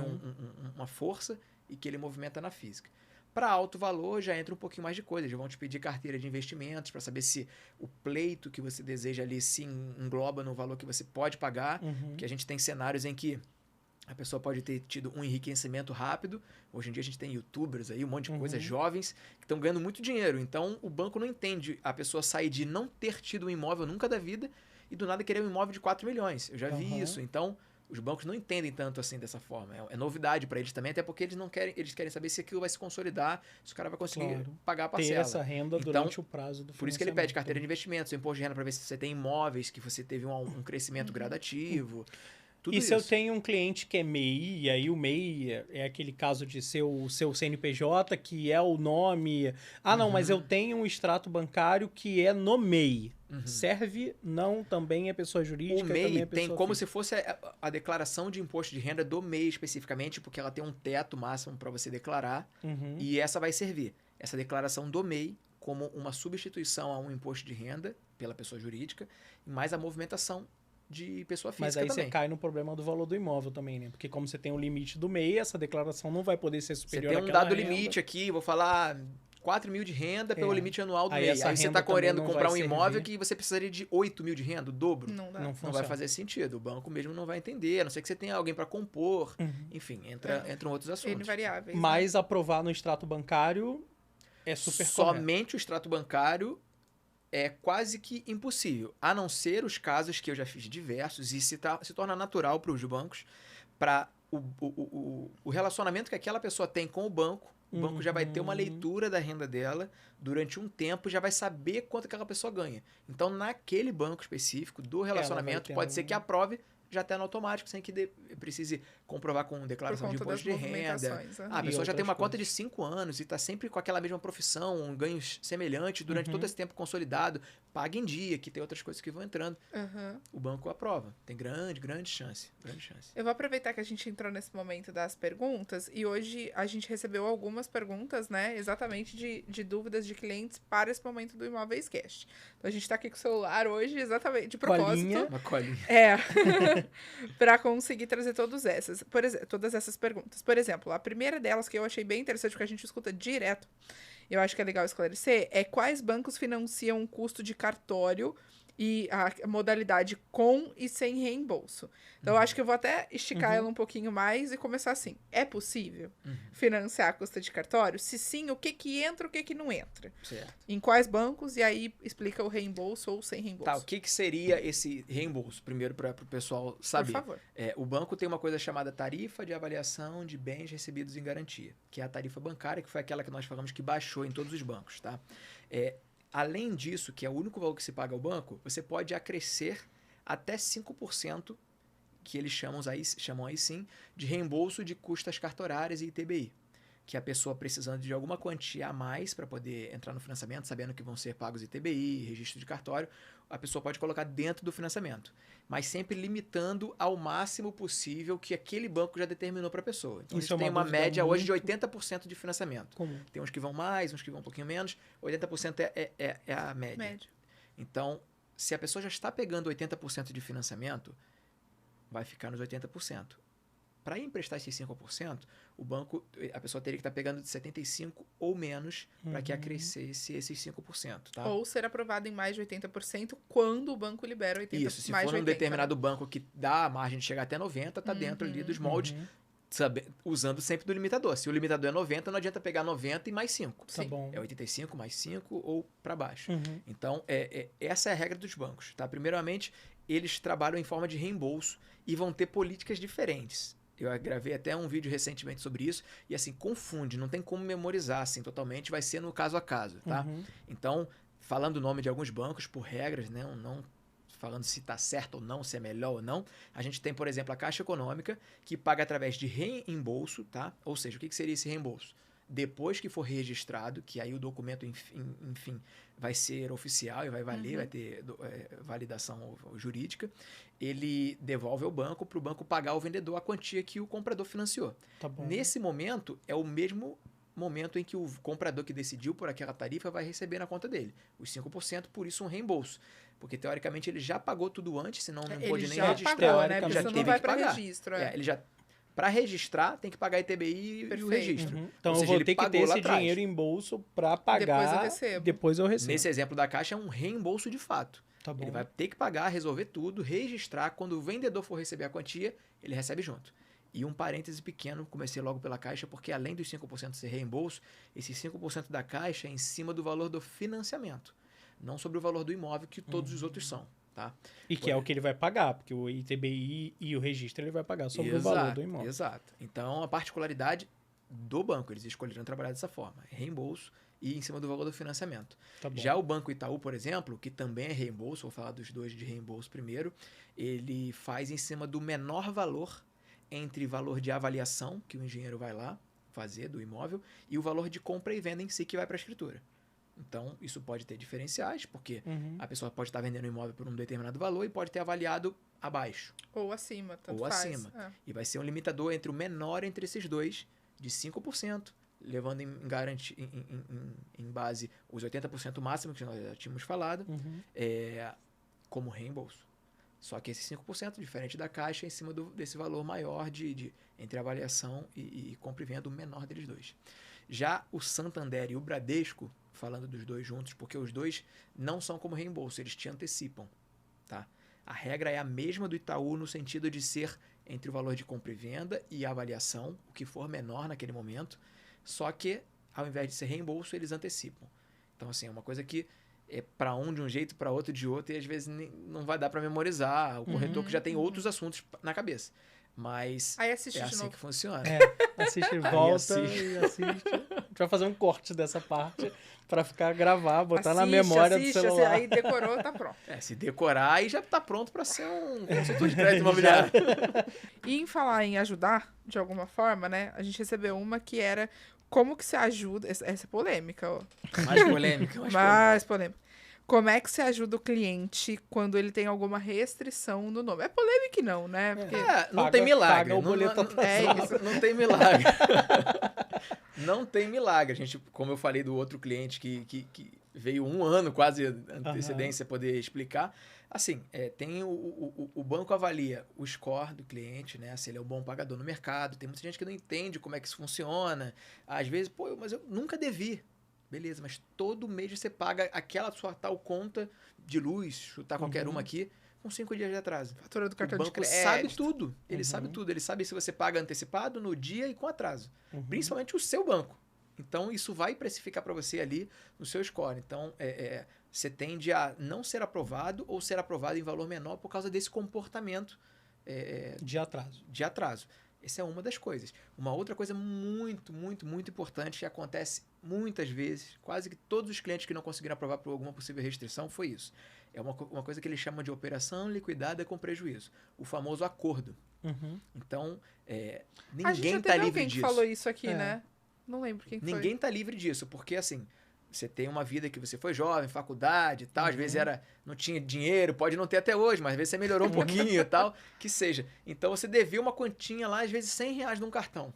uma força e que ele movimenta na física. Para alto valor, já entra um pouquinho mais de coisa. Já vão te pedir carteira de investimentos para saber se o pleito que você deseja ali se engloba no valor que você pode pagar. Porque a gente tem cenários em que a pessoa pode ter tido um enriquecimento rápido. Hoje em dia a gente tem youtubers aí, um monte de coisa, jovens, que estão ganhando muito dinheiro. Então, o banco não entende a pessoa sair de não ter tido um imóvel nunca da vida e do nada querer um imóvel de 4 milhões. Eu já vi isso. Então, os bancos não entendem tanto assim dessa forma. É novidade para eles também, até porque eles querem saber se aquilo vai se consolidar, se o cara vai conseguir pagar a parcela. Ter essa renda durante o prazo do financiamento. Por isso que ele pede carteira de investimentos, imposto de renda para ver se você tem imóveis, que você teve um crescimento gradativo. Tudo isso. Se eu tenho um cliente que é MEI, e aí o MEI é aquele caso de ser o seu CNPJ, que é o nome... não, mas eu tenho um extrato bancário que é no MEI. Serve? Não, também é pessoa jurídica. O MEI também é tem como se fosse a declaração de imposto de renda do MEI especificamente, porque ela tem um teto máximo para você declarar, e essa vai servir. Essa declaração do MEI como uma substituição a um imposto de renda pela pessoa jurídica, mais a movimentação de pessoa física. Mas aí também. Você cai no problema do valor do imóvel também, né? Porque como você tem um limite do MEI, essa declaração não vai poder ser superior àquela renda. Você tem um dado limite aqui, vou falar 4 mil de renda pelo limite anual do MEI. Aí você está querendo comprar um imóvel que você precisaria de 8 mil de renda, o dobro. Não vai fazer sentido. O banco mesmo não vai entender, a não ser que você tenha alguém para compor. Enfim, entram outros assuntos. Variáveis. Mas aprovar no extrato bancário é super Somente o extrato bancário é quase que impossível, a não ser os casos que eu já fiz diversos e se torna natural para os bancos, para o relacionamento que aquela pessoa tem com o banco já vai ter uma leitura da renda dela durante um tempo, já vai saber quanto aquela pessoa ganha. Então, naquele banco específico do relacionamento, pode ser que aprove já até no automático, sem que precise comprovar com declaração de imposto de renda. A pessoa já tem uma conta de 5 anos e está sempre com aquela mesma profissão, ganhos semelhantes durante todo esse tempo consolidado, paga em dia, que tem outras coisas que vão entrando. O banco aprova. Tem grande chance. Eu vou aproveitar que a gente entrou nesse momento das perguntas e hoje a gente recebeu algumas perguntas, né, exatamente de dúvidas de clientes para esse momento do Imóveis Cast. Então a gente está aqui com o celular hoje exatamente de propósito. Uma colinha. Para conseguir trazer todas essas perguntas. Por exemplo, a primeira delas que eu achei bem interessante, porque a gente escuta direto, eu acho que é legal esclarecer, é quais bancos financiam o custo de cartório e a modalidade com e sem reembolso. Então, eu acho que eu vou até esticar ela um pouquinho mais e começar assim. É possível financiar a custa de cartório? Se sim, o que entra, o que não entra? Certo. Em quais bancos? E aí explica o reembolso ou sem reembolso. Tá, o que seria esse reembolso? Primeiro, para o pessoal saber. Por favor. O banco tem uma coisa chamada tarifa de avaliação de bens recebidos em garantia, que é a tarifa bancária, que foi aquela que nós falamos que baixou em todos os bancos, tá? Além disso, que é o único valor que se paga ao banco, você pode acrescer até 5%, que eles chamam aí sim, de reembolso de custas cartorárias e ITBI. Que a pessoa precisando de alguma quantia a mais para poder entrar no financiamento, sabendo que vão ser pagos ITBI, registro de cartório, a pessoa pode colocar dentro do financiamento. Mas sempre limitando ao máximo possível que aquele banco já determinou para a pessoa. Então, isso a gente tem uma média hoje de 80% de financiamento. Comum. Tem uns que vão mais, uns que vão um pouquinho menos. 80% é a média. Então, se a pessoa já está pegando 80% de financiamento, vai ficar nos 80%. Para emprestar esses 5%, a pessoa teria que estar pegando de 75% ou menos para que acrescesse esses 5%. Tá? Ou ser aprovado em mais de 80% quando o banco libera 80%. Isso, se for num determinado banco que dá a margem de chegar até 90%, está dentro ali dos moldes, usando sempre do limitador. Se o limitador é 90%, não adianta pegar 90% e mais 5%. Tá bom. É 85% mais 5% ou para baixo. Então, essa é a regra dos bancos. Tá? Primeiramente, eles trabalham em forma de reembolso e vão ter políticas diferentes. Eu gravei até um vídeo recentemente sobre isso e assim, confunde, não tem como memorizar assim totalmente, vai ser no caso a caso, tá? Então, falando o nome de alguns bancos por regras, né, não falando se está certo ou não, se é melhor ou não, a gente tem, por exemplo, a Caixa Econômica, que paga através de reembolso, tá? Ou seja, o que seria esse reembolso? Depois que for registrado, que aí o documento, enfim, vai ser oficial e vai valer, vai ter validação jurídica, ele devolve ao banco para o banco pagar ao vendedor a quantia que o comprador financiou. Tá bom. Nesse momento, é o mesmo momento em que o comprador que decidiu por aquela tarifa vai receber na conta dele os 5%, por isso um reembolso. Porque, teoricamente, ele já pagou tudo antes, senão não pôde nem registrar. Pagou, né? Porque já você teve não vai que pagar. Registro. Ele já... Para registrar, tem que pagar ITBI e o registro. Então, eu vou ter que ter esse dinheiro em bolso para pagar. Depois eu recebo. Nesse exemplo da Caixa, é um reembolso de fato. Tá bom. Ele vai ter que pagar, resolver tudo, registrar. Quando o vendedor for receber a quantia, ele recebe junto. E um parêntese pequeno, comecei logo pela Caixa, porque além dos 5% ser reembolso, esses 5% da Caixa é em cima do valor do financiamento. Não sobre o valor do imóvel, que todos os outros são. Tá? E que é o que ele vai pagar, porque o ITBI e o registro ele vai pagar sobre o valor do imóvel. Exato. Então, a particularidade do banco, eles escolheram trabalhar dessa forma. Reembolso e em cima do valor do financiamento. Tá bom. Já o Banco Itaú, por exemplo, que também é reembolso, vou falar dos dois de reembolso primeiro, ele faz em cima do menor valor entre valor de avaliação, que o engenheiro vai lá fazer do imóvel, e o valor de compra e venda em si, que vai para a escritura. Então, isso pode ter diferenciais, porque a pessoa pode estar vendendo o imóvel por um determinado valor e pode ter avaliado abaixo. Ou acima, tanto ou faz. acima. E vai ser um limitador entre o menor entre esses dois, de 5%, levando em base os 80% máximo, que nós já tínhamos falado, como reembolso. Só que esse 5%, diferente da Caixa, é em cima desse valor maior entre avaliação e compra e venda, o menor deles dois. Já o Santander e o Bradesco, falando dos dois juntos, porque os dois não são como reembolso, eles te antecipam. Tá? A regra é a mesma do Itaú no sentido de ser entre o valor de compra e venda e a avaliação, o que for menor naquele momento, só que ao invés de ser reembolso, eles antecipam. Então, assim, é uma coisa que é para um de um jeito, para outro de outro, e às vezes não vai dar para memorizar. O corretor que já tem outros assuntos na cabeça. Mas aí assiste é de assim novo. que funciona. Assiste, volta e assiste. A gente vai fazer um corte dessa parte para ficar gravar, botar na memória do celular. Aí decorou, tá pronto. Se decorar, aí já tá pronto para ser um consultor de crédito imobiliário. E em falar em ajudar, de alguma forma, né? A gente recebeu uma que era como que se ajuda... Essa é polêmica, ó. Mais polêmica. Mais polêmica. Como é que você ajuda o cliente quando ele tem alguma restrição no nome? É polêmica não, né? Porque não tem milagre. Paga o boleto não tem milagre. Não tem milagre. A gente, como eu falei do outro cliente que veio 1 ano quase antecedência poder explicar, assim, tem o banco avalia o score do cliente, né? Se ele é um bom pagador no mercado. Tem muita gente que não entende como é que isso funciona. Às vezes, mas eu nunca devi. Beleza, mas todo mês você paga aquela sua tal conta de luz, chutar qualquer uma aqui, com 5 dias de atraso. Fatura do cartão de crédito. O banco sabe tudo. Ele sabe tudo. Ele sabe se você paga antecipado, no dia e com atraso. Principalmente o seu banco. Então, isso vai precificar para você ali no seu score. Então, você tende a não ser aprovado ou ser aprovado em valor menor por causa desse comportamento de atraso. Essa é uma das coisas. Uma outra coisa muito, muito, muito importante que acontece muitas vezes, quase que todos os clientes que não conseguiram aprovar por alguma possível restrição, foi isso. É uma coisa que eles chamam de operação liquidada com prejuízo. O famoso acordo. Então, ninguém está livre disso. Que falou isso aqui, né? Não lembro quem foi. Ninguém está livre disso, porque assim... Você tem uma vida que você foi jovem, faculdade e tal, às vezes não tinha dinheiro, pode não ter até hoje, mas às vezes você melhorou um pouquinho e tal, que seja. Então você devia uma quantinha lá, às vezes R$100 num cartão.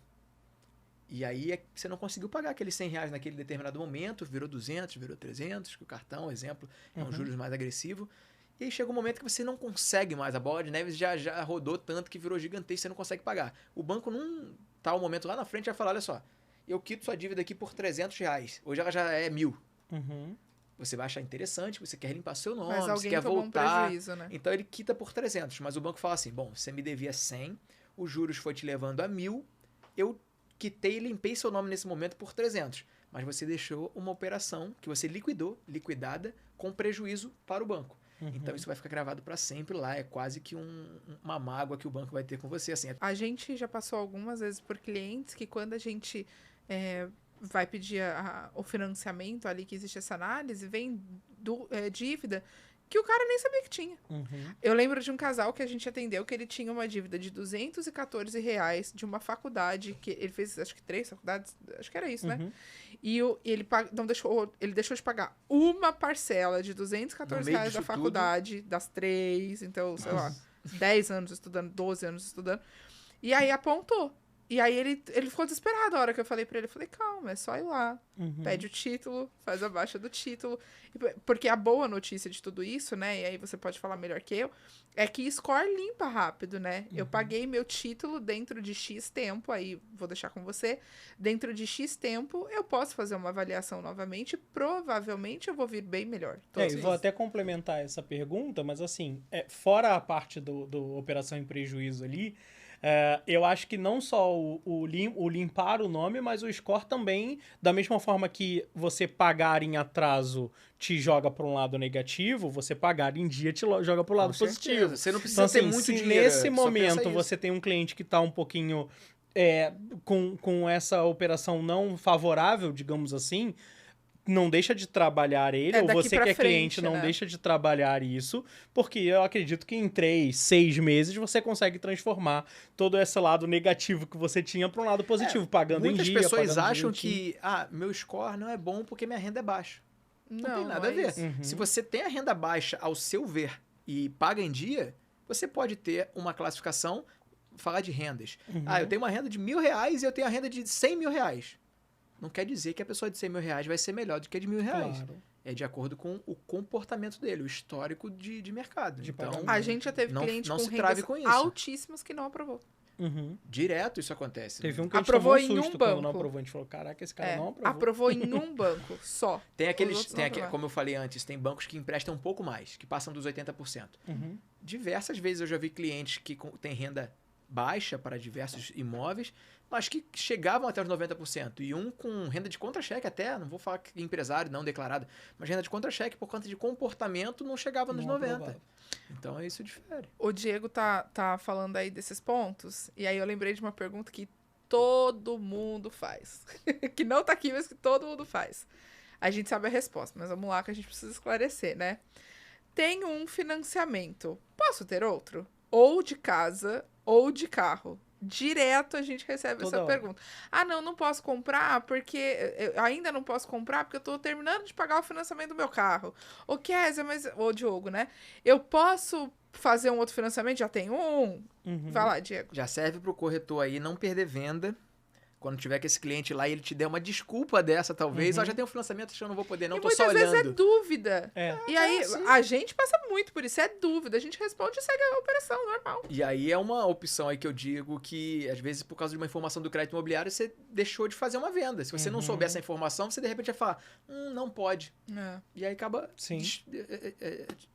E aí você não conseguiu pagar aqueles R$100 naquele determinado momento, virou 200, virou 300, que o cartão, exemplo, é um juros mais agressivo. E aí chega um momento que você não consegue mais, a bola de neve já rodou tanto que virou gigantesco, você não consegue pagar. O banco num tal momento lá na frente vai falar, olha só, eu quito sua dívida aqui por R$300. Hoje ela já é 1.000. Você vai achar interessante, você quer limpar seu nome, você quer voltar. Um prejuízo, né? Então ele quita por 300, mas o banco fala assim, bom, você me devia 100, os juros foi te levando a 1.000, eu quitei e limpei seu nome nesse momento por 300. Mas você deixou uma operação que você liquidada, com prejuízo para o banco. Então isso vai ficar gravado para sempre lá. É quase que uma mágoa que o banco vai ter com você. Assim, A gente já passou algumas vezes por clientes que quando a gente vai pedir o financiamento ali, que existe essa análise, vem dívida que o cara nem sabia que tinha. Eu lembro de um casal que a gente atendeu que ele tinha uma dívida de R$214 de uma faculdade, que ele fez, acho que 3 faculdades, acho que era isso, né? E ele deixou de pagar uma parcela de R$214 da faculdade, das 3, então, sei lá, 10 anos estudando, 12 anos estudando. E aí apontou. E aí ele ficou desesperado a hora que eu falei pra ele. Eu falei, calma, é só ir lá. Pede o título, faz a baixa do título. Porque a boa notícia de tudo isso, né? E aí você pode falar melhor que eu, é que score limpa rápido, né? Eu paguei meu título dentro de X tempo, aí vou deixar com você. Dentro de X tempo, eu posso fazer uma avaliação novamente. Provavelmente eu vou vir bem melhor. E vou até complementar essa pergunta, mas assim, fora a parte do operação em prejuízo ali, eu acho que não só o limpar o nome, mas o score também, da mesma forma que você pagar em atraso te joga para um lado negativo, você pagar em dia te joga para o lado positivo. Você não precisa ter muito dinheiro. Nesse momento você tem um cliente que está um pouquinho com essa operação não favorável, digamos assim, não deixa de trabalhar ele, ou você que é cliente não deixa de trabalhar isso, porque eu acredito que em 3, 6 meses você consegue transformar todo esse lado negativo que você tinha para um lado positivo, pagando em dia. Muitas pessoas acham que meu score não é bom porque minha renda é baixa. Não tem nada a ver. Se você tem a renda baixa ao seu ver e paga em dia, você pode ter uma classificação, falar de rendas. Eu tenho uma renda de R$1.000 e eu tenho a renda de R$100.000. Não quer dizer que a pessoa de R$100.000 vai ser melhor do que a de R$1.000. Claro. É de acordo com o comportamento dele, o histórico de mercado. Então, a gente já teve cliente não com se trave rendas com isso. altíssimas que não aprovou. Direto isso acontece. Teve um que aprovou a gente tomou um em susto um banco. quando não aprovou. A gente falou, caraca, esse cara não aprovou. Aprovou em um banco só. Como eu falei antes, tem bancos que emprestam um pouco mais, que passam dos 80%. Diversas vezes eu já vi clientes que têm renda baixa para diversos imóveis, mas que chegavam até os 90%. E um com renda de contra-cheque até, não vou falar que empresário não declarado, mas renda de contra-cheque por conta de comportamento não chegava nos 90%. Então isso difere. O Diego tá falando aí desses pontos, e aí eu lembrei de uma pergunta que todo mundo faz. Que não tá aqui, mas que todo mundo faz. A gente sabe a resposta, mas vamos lá que a gente precisa esclarecer, né? Tenho um financiamento, posso ter outro? Ou de casa, ou de carro. Direto a gente recebe essa pergunta. Não posso comprar porque... Eu ainda não posso comprar porque eu tô terminando de pagar o financiamento do meu carro. Ô, Kézia, ô, Diogo, né? Eu posso fazer um outro financiamento? Já tenho um. Vai lá, Diego. Já serve pro corretor aí não perder venda. Quando tiver com esse cliente lá e ele te der uma desculpa dessa, talvez, já tem um financiamento, acho que eu não vou poder, não, tô só olhando. E muitas vezes é dúvida. E aí, a gente passa muito por isso, é dúvida. A gente responde e segue a operação, normal. E aí é uma opção aí que eu digo que, às vezes, por causa de uma informação do crédito imobiliário, você deixou de fazer uma venda. Se você não souber essa informação, você de repente vai falar, não pode. E aí acaba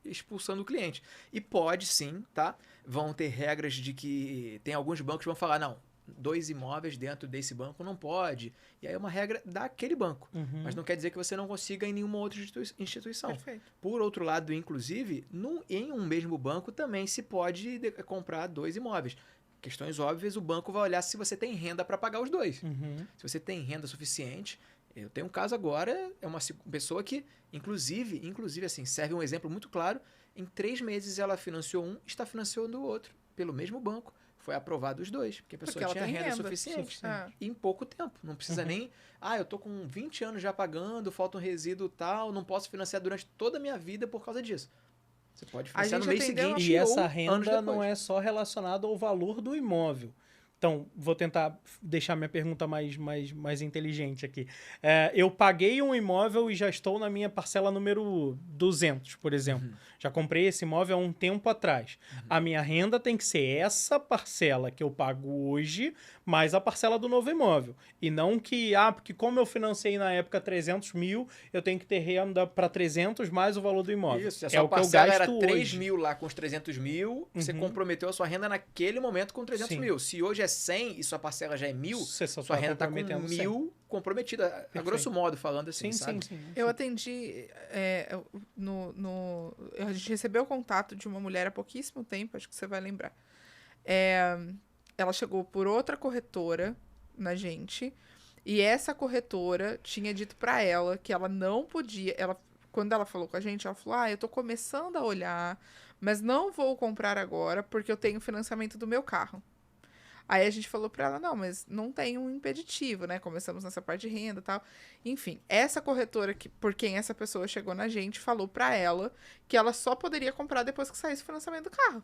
expulsando o cliente. E pode sim, tá? Vão ter regras de que tem alguns bancos que vão falar, não, 2 imóveis dentro desse banco não pode. E aí é uma regra daquele banco. Mas não quer dizer que você não consiga em nenhuma outra instituição. Perfeito. Por outro lado, inclusive, em um mesmo banco também se pode comprar 2 imóveis. Questões óbvias, o banco vai olhar se você tem renda para pagar os 2. Se você tem renda suficiente. Eu tenho um caso agora, é uma pessoa que, inclusive assim, serve um exemplo muito claro. Em 3 meses ela financiou um, está financiando o outro pelo mesmo banco. Foi aprovado os 2, porque a pessoa tinha renda suficiente. E em pouco tempo. Não precisa nem... eu tô com 20 anos já pagando, falta um resíduo tal, não posso financiar durante toda a minha vida por causa disso. Você pode financiar no mês seguinte. E essa renda não é só relacionada ao valor do imóvel. Então, vou tentar deixar minha pergunta mais inteligente aqui. Eu paguei um imóvel e já estou na minha parcela número 200, por exemplo. Já comprei esse imóvel há um tempo atrás. A minha renda tem que ser essa parcela que eu pago hoje, mais a parcela do novo imóvel. E não que, porque como eu financei na época 300 mil, eu tenho que ter renda para 300 mais o valor do imóvel. Isso, se a o que eu gasto era 3 hoje. mil lá com os 300 mil, você comprometeu a sua renda naquele momento com 300 mil. Se hoje é 100 e sua parcela já é 1.000, sua renda está com 1.000 comprometida, a grosso modo falando assim, sabe? Sim. Eu atendi, a gente recebeu o contato de uma mulher há pouquíssimo tempo, acho que você vai lembrar. Ela chegou por outra corretora na gente, e essa corretora tinha dito para ela que ela não podia, quando ela falou com a gente, ela falou, eu tô começando a olhar, mas não vou comprar agora porque eu tenho financiamento do meu carro. Aí a gente falou pra ela, não, mas não tem um impeditivo, né? Começamos nessa parte de renda e tal. Enfim, essa corretora, por quem essa pessoa chegou na gente, falou pra ela que ela só poderia comprar depois que saísse o financiamento do carro.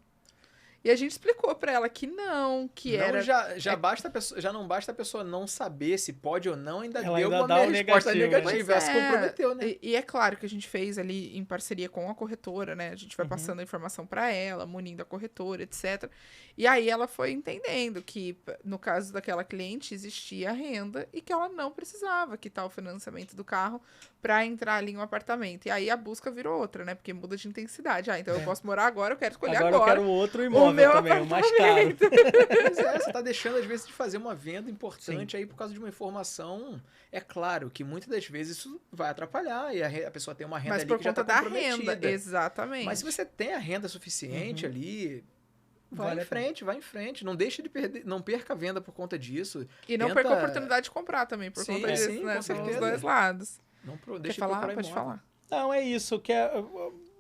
E a gente explicou pra ela que não, que não, era... Já não basta a pessoa não saber se pode ou não, ainda ela deu ainda uma resposta negativa. Ela se comprometeu, né? E é claro que a gente fez ali em parceria com a corretora, né? A gente vai passando a informação pra ela, munindo a corretora, etc. E aí ela foi entendendo que, no caso daquela cliente, existia renda e que ela não precisava quitar o financiamento do carro pra entrar ali em um apartamento. E aí a busca virou outra, né? Porque muda de intensidade. Eu posso morar agora, eu quero escolher agora. Agora eu quero outro imóvel também, o mais caro. Pois você tá deixando, às vezes, de fazer uma venda importante aí por causa de uma informação. É claro que muitas das vezes isso vai atrapalhar e a pessoa tem uma renda ali que já tá comprometida. Mas por conta da renda, exatamente. Mas se você tem a renda suficiente ali... Vai em frente. Não deixe de perder, não perca a venda por conta disso. E não perca a oportunidade de comprar também, por conta disso, né? São os dois lados. Não Quer falar? Pode falar. Não, é isso. Acho que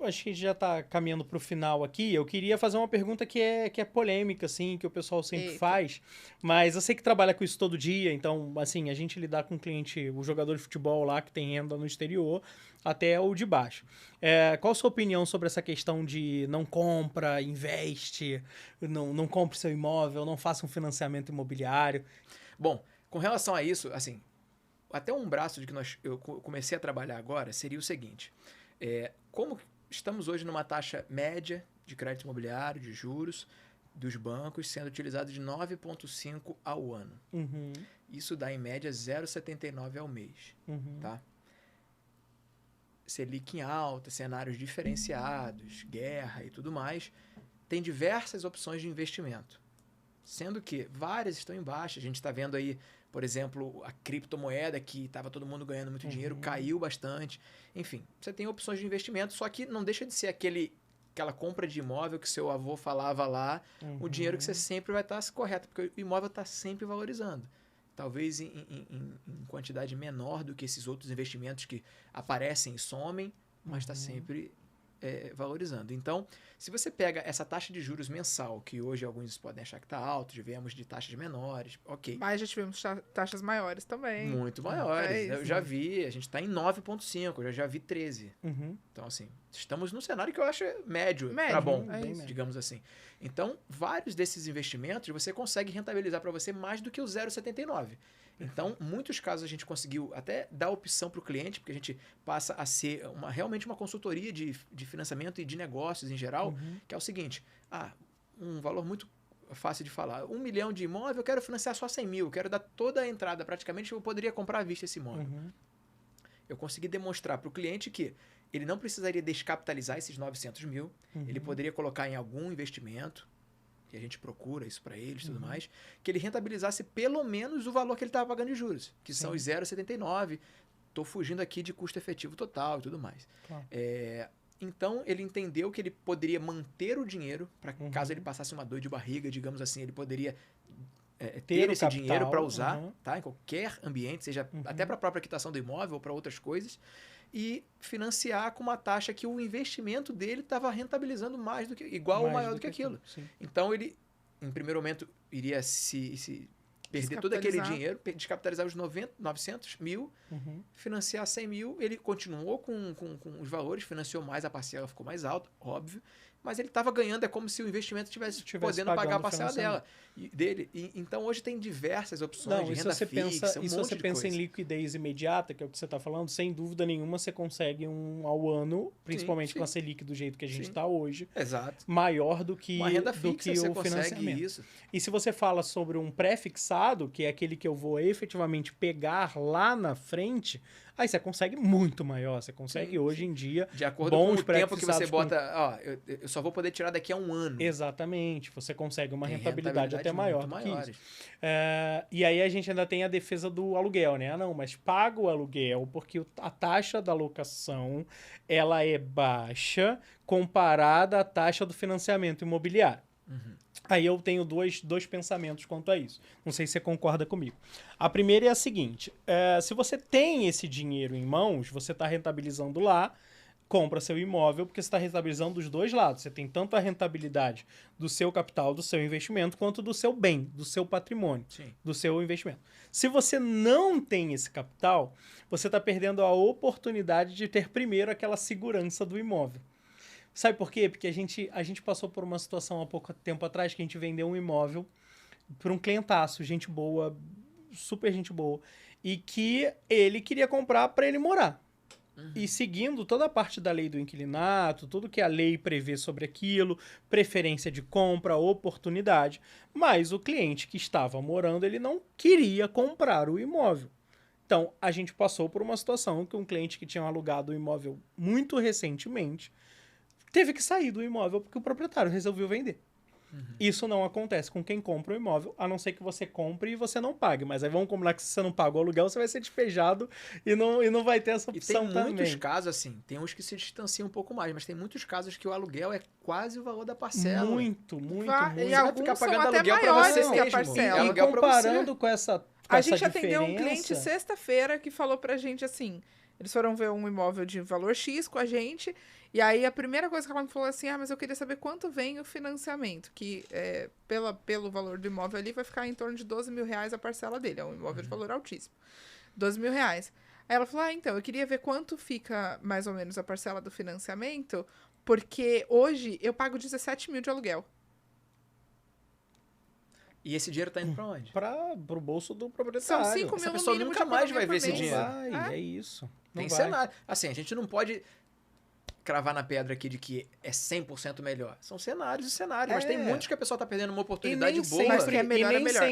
a gente já está caminhando para o final aqui. Eu queria fazer uma pergunta que é polêmica, assim, que o pessoal sempre faz. Mas eu sei que trabalha com isso todo dia. Então, assim, a gente lidar com o cliente, o jogador de futebol lá que tem renda no exterior, até o de baixo. Qual a sua opinião sobre essa questão de não compra, investe, não compre seu imóvel, não faça um financiamento imobiliário? Bom, com relação a isso, assim, até um braço de que eu comecei a trabalhar agora seria o seguinte. Como estamos hoje numa taxa média de crédito imobiliário, de juros, dos bancos, sendo utilizado de 9,5% ao ano. Isso dá, em média, 0,79% ao mês. Tá? Selic em alta, cenários diferenciados, guerra e tudo mais, tem diversas opções de investimento. Sendo que várias estão em baixa. A gente está vendo aí, por exemplo, a criptomoeda, que estava todo mundo ganhando muito dinheiro, caiu bastante. Enfim, você tem opções de investimento, só que não deixa de ser aquela compra de imóvel que seu avô falava lá, o dinheiro que você sempre vai estar correto, porque o imóvel está sempre valorizando. Talvez em quantidade menor do que esses outros investimentos que aparecem e somem, mas está sempre valorizando. Então, se você pega essa taxa de juros mensal, que hoje alguns podem achar que está alto, tivemos de taxas menores, ok. Mas já tivemos taxas maiores também. Muito maiores. Eu já vi, a gente está em 9,5, eu já vi 13. Então, assim, estamos num cenário que eu acho médio para bom, digamos assim. Então, vários desses investimentos você consegue rentabilizar para você mais do que o 0,79. Então, muitos casos a gente conseguiu até dar opção para o cliente, porque a gente passa a ser realmente uma consultoria de financiamento e de negócios em geral, que é o seguinte, um valor muito fácil de falar, 1 milhão de imóvel, eu quero financiar só 100 mil, eu quero dar toda a entrada, praticamente eu poderia comprar à vista esse imóvel. Eu consegui demonstrar para o cliente que ele não precisaria descapitalizar esses 900 mil, ele poderia colocar em algum investimento, que a gente procura isso para eles e tudo mais, que ele rentabilizasse pelo menos o valor que ele estava pagando de juros, que são os 0,79. Estou fugindo aqui de custo efetivo total e tudo mais. Claro. Então, ele entendeu que ele poderia manter o dinheiro, para caso ele passasse uma dor de barriga, digamos assim, ele poderia ter esse dinheiro para usar, tá? Em qualquer ambiente, seja até para a própria quitação do imóvel ou para outras coisas, e financiar com uma taxa que o investimento dele estava rentabilizando mais do que igual ou maior do que aquilo. Então, ele, em primeiro momento, iria se perder todo aquele dinheiro, descapitalizar os 900 mil, financiar 100 mil, ele continuou com os valores, financiou mais, a parcela ficou mais alta, óbvio, mas ele estava ganhando, é como se o investimento tivesse podendo pagar a parcela dele. Então, hoje tem diversas opções de renda fixa, e se você pensa em liquidez imediata, que é o que você está falando, sem dúvida nenhuma você consegue ao ano, principalmente com a Selic do jeito que a gente está hoje, maior do que, uma renda fixa, do que o financiamento. Isso. E se você fala sobre um pré-fixado, que é aquele que eu vou efetivamente pegar lá na frente, aí você consegue muito maior. Você consegue hoje em dia de acordo com o tempo que você bota, eu só vou poder tirar daqui a um ano. Exatamente. Você consegue uma rentabilidade até maior do que isso. E aí a gente ainda tem a defesa do aluguel, né? Não, mas paga o aluguel porque a taxa da locação ela é baixa comparada à taxa do financiamento imobiliário. Aí eu tenho dois pensamentos quanto a isso. Não sei se você concorda comigo. A primeira é a seguinte. Se você tem esse dinheiro em mãos, você está rentabilizando lá, compra seu imóvel, porque você está rentabilizando dos dois lados. Você tem tanto a rentabilidade do seu capital, do seu investimento, quanto do seu bem, do seu patrimônio, do seu investimento. Se você não tem esse capital, você está perdendo a oportunidade de ter primeiro aquela segurança do imóvel. Sabe por quê? Porque a gente passou por uma situação há pouco tempo atrás que a gente vendeu um imóvel para um clientaço, gente boa, super gente boa, e que ele queria comprar para ele morar. E seguindo toda a parte da lei do inquilinato, tudo que a lei prevê sobre aquilo, preferência de compra, oportunidade, mas o cliente que estava morando, ele não queria comprar o imóvel. Então, a gente passou por uma situação que um cliente que tinha alugado o imóvel muito recentemente teve que sair do imóvel porque o proprietário resolveu vender. Isso não acontece com quem compra o imóvel, a não ser que você compre e você não pague. Mas aí vamos combinar que se você não paga o aluguel, você vai ser despejado e não vai ter essa opção também. E tem muitos casos assim, tem uns que se distanciam um pouco mais, mas tem muitos casos que o aluguel é quase o valor da parcela. Muito. E alguns são até maiores que a parcela. E comparando com essa a gente atendeu um cliente sexta-feira que falou pra gente assim, eles foram ver um imóvel de valor X com a gente, e aí a primeira coisa que ela me falou assim, mas eu queria saber quanto vem o financiamento, que pelo valor do imóvel ali vai ficar em torno de R$12.000 a parcela dele, é um imóvel de valor altíssimo, R$12.000. Aí ela falou, então, eu queria ver quanto fica mais ou menos a parcela do financiamento, porque hoje eu pago 17 mil de aluguel. E esse dinheiro tá indo pra onde? Pro bolso do proprietário. São 5 mil Essa pessoa nunca mais vai ver esse dinheiro. É isso. Tem cenário. Assim, a gente não pode cravar na pedra aqui de que é 100% melhor. São cenários e cenários, mas tem muitos que a pessoa tá perdendo uma oportunidade boa. Mas que é melhor, é melhor.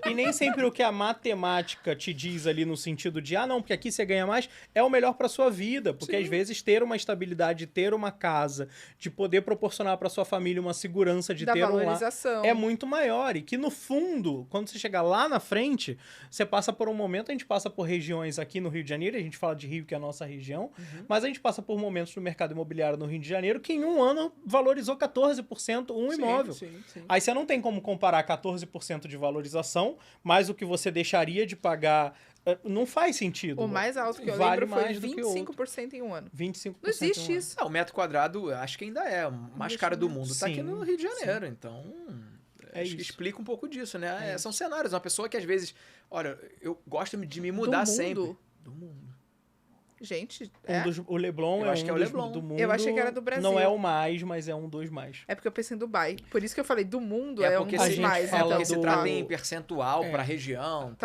E nem sempre o que a matemática te diz ali no sentido de, não, porque aqui você ganha mais, é o melhor pra sua vida. Porque às vezes ter uma estabilidade, ter uma casa, de poder proporcionar pra sua família uma segurança de ter um lar, é muito maior. E que no fundo, quando você chegar lá na frente, você passa por um momento, a gente passa por regiões aqui no Rio de Janeiro, a gente fala de Rio, que é a nossa região, mas a gente passa por momentos no mercado imobiliário no Rio de Janeiro que em um ano valorizou 14% imóvel. Sim. Aí você não tem como comparar 14% de valorização, mais o que você deixaria de pagar. Não faz sentido. O mais alto que eu lembro foi 25% em um ano. 25%. Não existe isso. O metro quadrado, acho que ainda é o mais caro do mundo. Tá aqui no Rio de Janeiro, então... acho que explica um pouco disso, né? São cenários. Uma pessoa que às vezes... Olha, eu gosto de me mudar sempre. Do mundo. Gente, o Leblon eu acho que é o Leblon. Do mundo. Eu achei que era do Brasil. Não é o mais, mas é um dos mais. É porque eu pensei em Dubai. Por isso que eu falei, do mundo é um dos mais. Porque se trata em percentual pra região.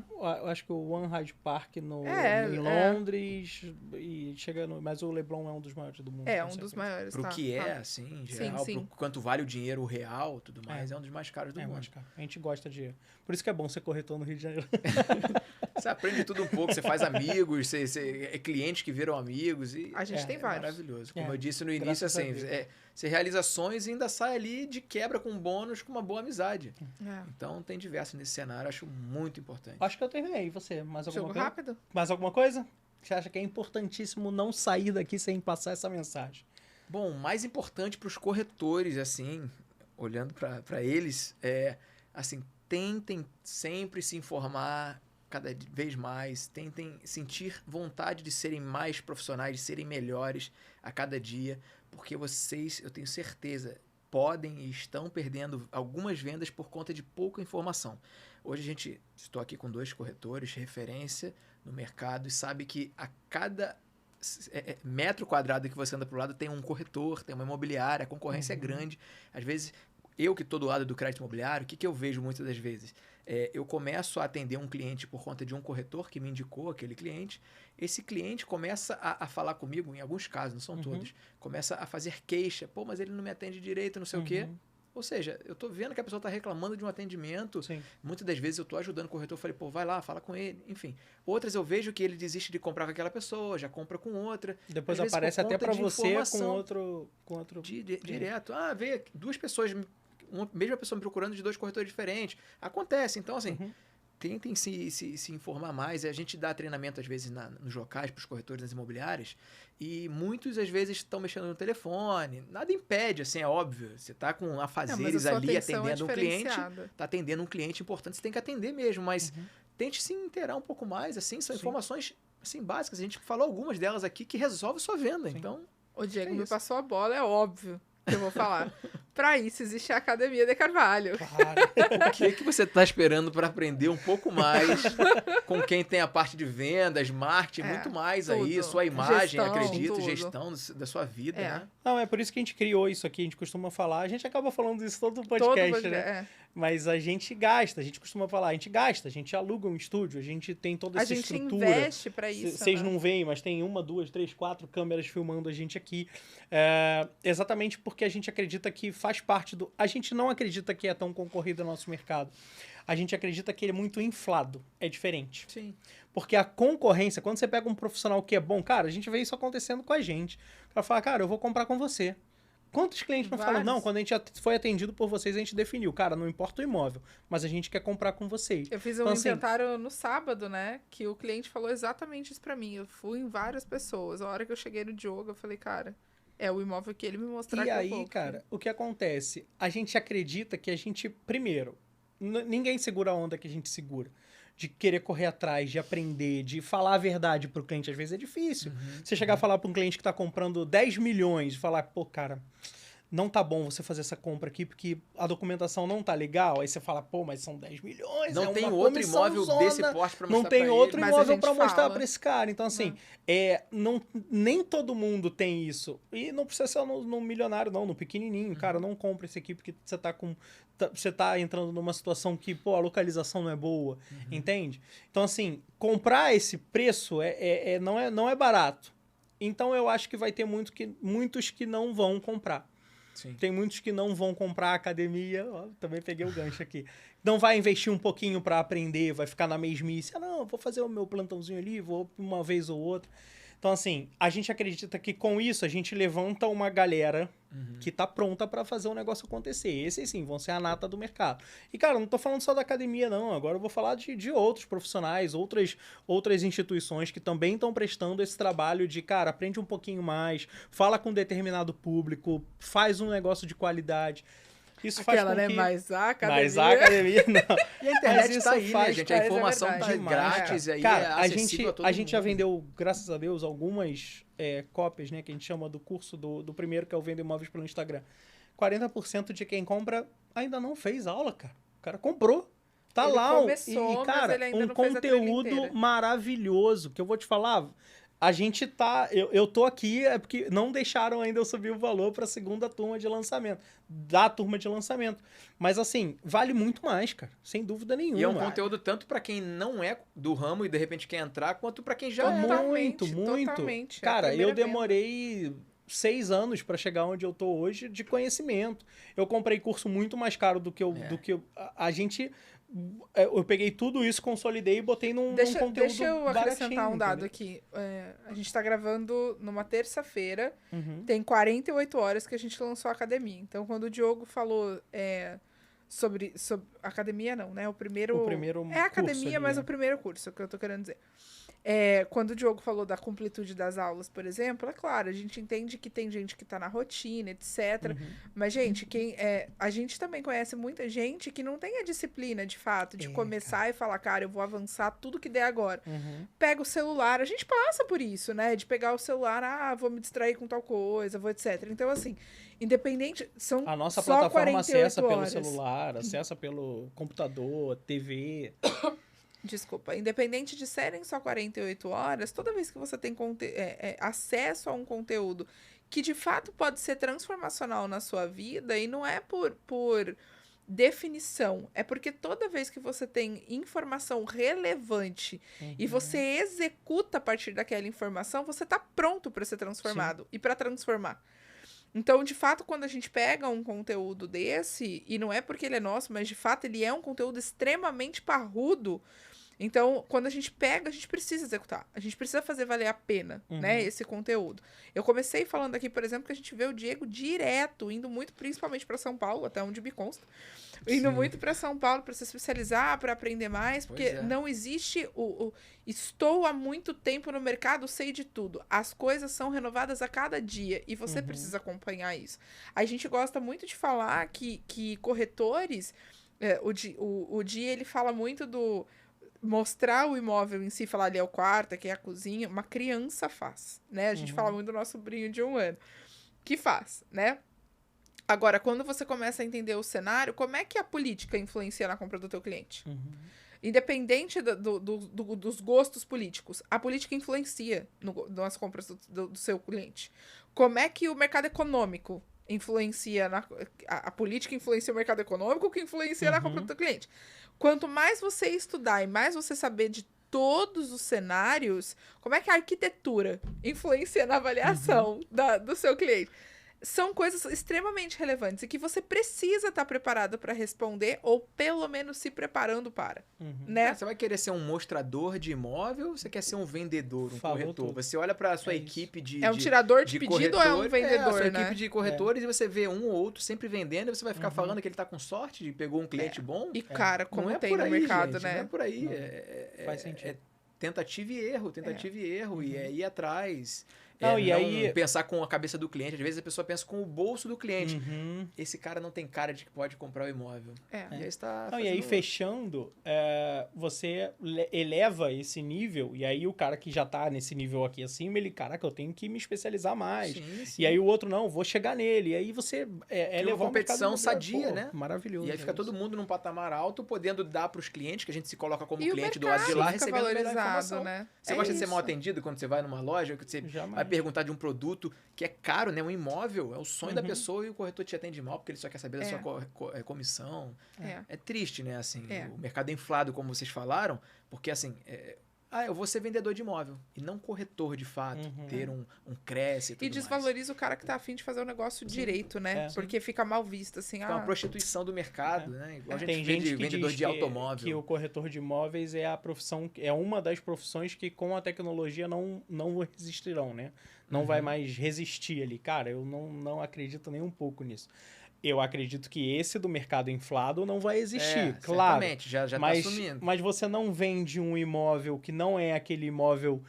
Eu acho que o One Hyde Park em Londres e chega mas o Leblon é um dos maiores do mundo. É um dos maiores. Pro que assim, em geral, pro quanto vale o dinheiro real, tudo mais, é um dos mais caros do mundo. Mais caro. A gente gosta de... Por isso que é bom ser corretor no Rio de Janeiro. Você aprende tudo um pouco, você faz amigos, você é clientes que viram amigos. E a gente tem vários. Maravilhoso. Como eu disse no início, assim, você realiza sonhos e ainda sai ali de quebra com bônus, com uma boa amizade. Então tem diversos nesse cenário, acho muito importante. Acho que eu terminei. E você? Mais alguma coisa? Rápido? Mais alguma coisa? Você acha que é importantíssimo não sair daqui sem passar essa mensagem? Bom, mais importante para os corretores, assim, olhando para eles, assim, tentem sempre se informar cada vez mais, tentem sentir vontade de serem mais profissionais, de serem melhores a cada dia, porque vocês, eu tenho certeza, podem e estão perdendo algumas vendas por conta de pouca informação. Hoje estou aqui com 2 corretores, referência no mercado, e sabe que a cada metro quadrado que você anda pro lado tem um corretor, tem uma imobiliária, a concorrência é grande. Às vezes, eu que estou do lado do crédito imobiliário, o que eu vejo muitas das vezes? Eu começo a atender um cliente por conta de um corretor que me indicou aquele cliente. Esse cliente começa a falar comigo, em alguns casos, não são todos, começa a fazer queixa. Pô, mas ele não me atende direito, não sei o quê. Ou seja, eu estou vendo que a pessoa está reclamando de um atendimento. Sim. Muitas das vezes eu estou ajudando o corretor, falei, pô, vai lá, fala com ele. Enfim, outras eu vejo que ele desiste de comprar com aquela pessoa, já compra com outra. Depois aparece até para você com outro... Direto. Veio duas pessoas, mesma pessoa me procurando de 2 corretores diferentes. Acontece. Então, assim, tentem se informar mais. A gente dá treinamento, às vezes, nos locais, para os corretores das imobiliárias, e muitos, às vezes, estão mexendo no telefone. Nada impede, assim, é óbvio. Você está com afazeres ali, atendendo um cliente. Está atendendo um cliente importante, você tem que atender mesmo, mas tente se inteirar um pouco mais, assim, são informações, assim, básicas. A gente falou algumas delas aqui que resolve sua venda, então... O Diego me passou a bola, é óbvio que eu vou falar. Para isso existe a Academia de Carvalho. Claro. O que você está esperando para aprender um pouco mais com quem tem a parte de vendas, marketing, muito mais tudo. Aí, sua imagem, gestão, acredito, gestão da sua vida, né? Não, é por isso que a gente criou isso aqui, a gente costuma falar, a gente acaba falando isso todo o podcast, né? Mas a gente gasta, a gente costuma falar, a gente aluga um estúdio, a gente tem toda essa estrutura. A gente investe para isso. Vocês não veem, mas tem 1, 2, 3, 4 câmeras filmando a gente aqui. Exatamente porque a gente acredita que faz parte do... A gente não acredita que é tão concorrido o nosso mercado. A gente acredita que ele é muito inflado. É diferente. Sim. Porque a concorrência, quando você pega um profissional que é bom, cara, a gente vê isso acontecendo com a gente. O cara fala, cara, eu vou comprar com você. Quantos clientes não falam, não, quando a gente foi atendido por vocês, a gente definiu, cara, não importa o imóvel, mas a gente quer comprar com vocês. Eu fiz um inventário no sábado, né, que o cliente falou exatamente isso pra mim. Eu fui em várias pessoas. A hora que eu cheguei no Diogo, eu falei, cara, é o imóvel que ele me mostrar que eu vou. E aí, cara, o que acontece? A gente acredita que a gente, primeiro, ninguém segura a onda que a gente segura. De querer correr atrás, de aprender, de falar a verdade pro cliente. Às vezes é difícil. Você chegar a falar para um cliente que tá comprando 10 milhões e falar, pô, cara, não tá bom você fazer essa compra aqui porque a documentação não tá legal. Aí você fala, pô, mas são 10 milhões. Não tem outro imóvel desse porte pra mostrar. Não tem outro imóvel pra mostrar pra esse cara. Então, assim, nem todo mundo tem isso. E não precisa ser no milionário, não, no pequenininho. Cara, não compra esse aqui porque você tá entrando numa situação que, pô, a localização não é boa. Entende? Então, assim, comprar esse preço não é barato. Então, eu acho que vai ter muitos que não vão comprar. Sim. Tem muitos que não vão comprar a academia. Ó, também peguei o gancho aqui. Não vai investir um pouquinho para aprender, vai ficar na mesmice. Não, vou fazer o meu plantãozinho ali, vou uma vez ou outra. Então, assim, a gente acredita que com isso a gente levanta uma galera que tá pronta para fazer o negócio acontecer. Esses, sim, vão ser a nata do mercado. E, cara, não tô falando só da academia, não. Agora eu vou falar de outros profissionais, outras instituições que também estão prestando esse trabalho de, cara, aprende um pouquinho mais, fala com determinado público, faz um negócio de qualidade. Isso aquela, faz com né? que... Mas a academia... Mas a academia, não. E a internet tá aí, né, gente? A informação tá grátis aí, cara, acessível a todo mundo. A gente já vendeu, graças a Deus, algumas cópias, né? Que a gente chama do curso do primeiro, que é o Venda Imóveis pelo Instagram. 40% de quem compra ainda não fez aula, cara. O cara comprou. Tá ele lá. Começou, cara, mas ele ainda um não fez a trilha conteúdo inteira. maravilhoso, que eu vou te falar... A gente tá... Eu tô aqui é porque não deixaram ainda eu subir o valor para a segunda turma de lançamento. Da turma de lançamento. Mas, assim, vale muito mais, cara. Sem dúvida nenhuma. E é um conteúdo tanto para quem não é do ramo e de repente quer entrar, quanto para quem já é. Muito. Totalmente. Cara, eu demorei 6 anos para chegar onde eu tô hoje de conhecimento. Eu comprei curso muito mais caro do que a gente... Eu peguei tudo isso, consolidei e botei num conteúdo Deixa eu acrescentar um dado aqui. A gente tá gravando numa terça-feira, tem 48 horas que a gente lançou a academia. Então, quando o Diogo falou sobre academia, não, né? O primeiro é a academia, mas o primeiro curso, é o que eu tô querendo dizer. Quando o Diogo falou da completude das aulas, por exemplo, é claro, a gente entende que tem gente que tá na rotina, etc. Mas, gente, a gente também conhece muita gente que não tem a disciplina, de fato, de começar e falar, cara, eu vou avançar tudo que der agora. Pega o celular, a gente passa por isso, né? De pegar o celular, vou me distrair com tal coisa, vou etc. Então, assim, independente, são a nossa só plataforma acessa horas. pelo celular, acessa pelo computador, TV... Desculpa, independente de serem só 48 horas, toda vez que você tem acesso a um conteúdo que de fato pode ser transformacional na sua vida, e não é por definição, é porque toda vez que você tem informação relevante e você executa a partir daquela informação, você está pronto para ser transformado e para transformar. Então, de fato, quando a gente pega um conteúdo desse, e não é porque ele é nosso, mas de fato ele é um conteúdo extremamente parrudo. Então, quando a gente pega, a gente precisa executar. A gente precisa fazer valer a pena, né, esse conteúdo. Eu comecei falando aqui, por exemplo, que a gente vê o Diego direto, indo muito principalmente para São Paulo, até onde me consta. Indo muito para São Paulo para se especializar, para aprender mais, porque não existe estou há muito tempo no mercado, sei de tudo. As coisas são renovadas a cada dia e você precisa acompanhar isso. A gente gosta muito de falar que corretores, o Di, ele fala muito do mostrar o imóvel em si, falar ali é o quarto, aqui é a cozinha, uma criança faz, né? A gente fala muito do nosso sobrinho de 1 ano, que faz, né? Agora, quando você começa a entender o cenário, como é que a política influencia na compra do teu cliente? Independente dos gostos políticos, a política influencia nas compras do seu cliente. Como é que o mercado econômico influencia a política influencia o mercado econômico, que influencia na compra do teu cliente? Quanto mais você estudar e mais você saber de todos os cenários, como é que a arquitetura influencia na avaliação do seu cliente? São coisas extremamente relevantes e que você precisa estar preparado para responder ou pelo menos se preparando para, né? Você vai querer ser um mostrador de imóvel ou você quer ser um vendedor, um corretor? Tudo. Você olha para a sua equipe de É um tirador de pedido ou é um vendedor, a sua né? equipe de corretores e você vê um ou outro sempre vendendo e você vai ficar falando que ele tá com sorte de pegou um cliente bom? E, cara, como não é tem por no aí, mercado, gente, né? Não é por aí. Faz sentido. É tentativa e erro. E é ir atrás. Não, não pensar com a cabeça do cliente. Às vezes a pessoa pensa com o bolso do cliente. Esse cara não tem cara de que pode comprar o imóvel. E aí está e aí, fechando, você eleva esse nível, e aí o cara que já tá nesse nível aqui acima, ele, caraca, eu tenho que me especializar mais. Sim. E aí o outro, não, vou chegar nele. E aí você levar uma competição sadia, né? Maravilhoso. E aí fica todo mundo num patamar alto, podendo dar para os clientes, que a gente se coloca como e cliente do lado de lá, recebendo a melhor valorizado, informação. né? Você gosta de ser mal atendido quando você vai numa loja, que você vai perguntar de um produto que é caro, né? Um imóvel, é o sonho da pessoa e o corretor te atende mal porque ele só quer saber da sua comissão. É triste, né? Assim, o mercado é inflado, como vocês falaram, porque assim, eu vou ser vendedor de imóvel e não corretor de fato, ter um crédito e tudo desvaloriza o cara que tá afim de fazer o negócio direito, né? Porque fica mal visto, assim. É uma prostituição do mercado, né? Igual a gente Tem vê gente de que vendedor diz de automóvel. que o corretor de imóveis é a profissão, é uma das profissões que com a tecnologia não resistirão, né? Não vai mais resistir ali. Cara, eu não acredito nem um pouco nisso. Eu acredito que esse do mercado inflado não vai existir, claro. Certamente, já tá assumindo. Mas você não vende um imóvel que não é aquele imóvel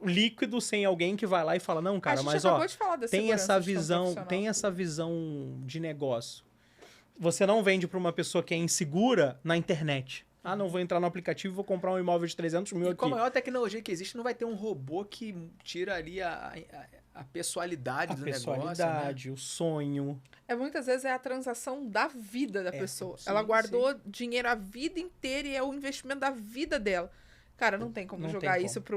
líquido sem alguém que vai lá e fala, não, cara, mas ó, tem essa visão de negócio. Você não vende para uma pessoa que é insegura na internet. Ah, não vou entrar no aplicativo e vou comprar um imóvel de 300 mil aqui. Com a maior tecnologia que existe, não vai ter um robô que tira ali a pessoalidade do negócio. A pessoalidade, o sonho. Muitas vezes é a transação da vida da pessoa. Ela guardou dinheiro a vida inteira e é o investimento da vida dela. Cara, não tem como jogar isso pra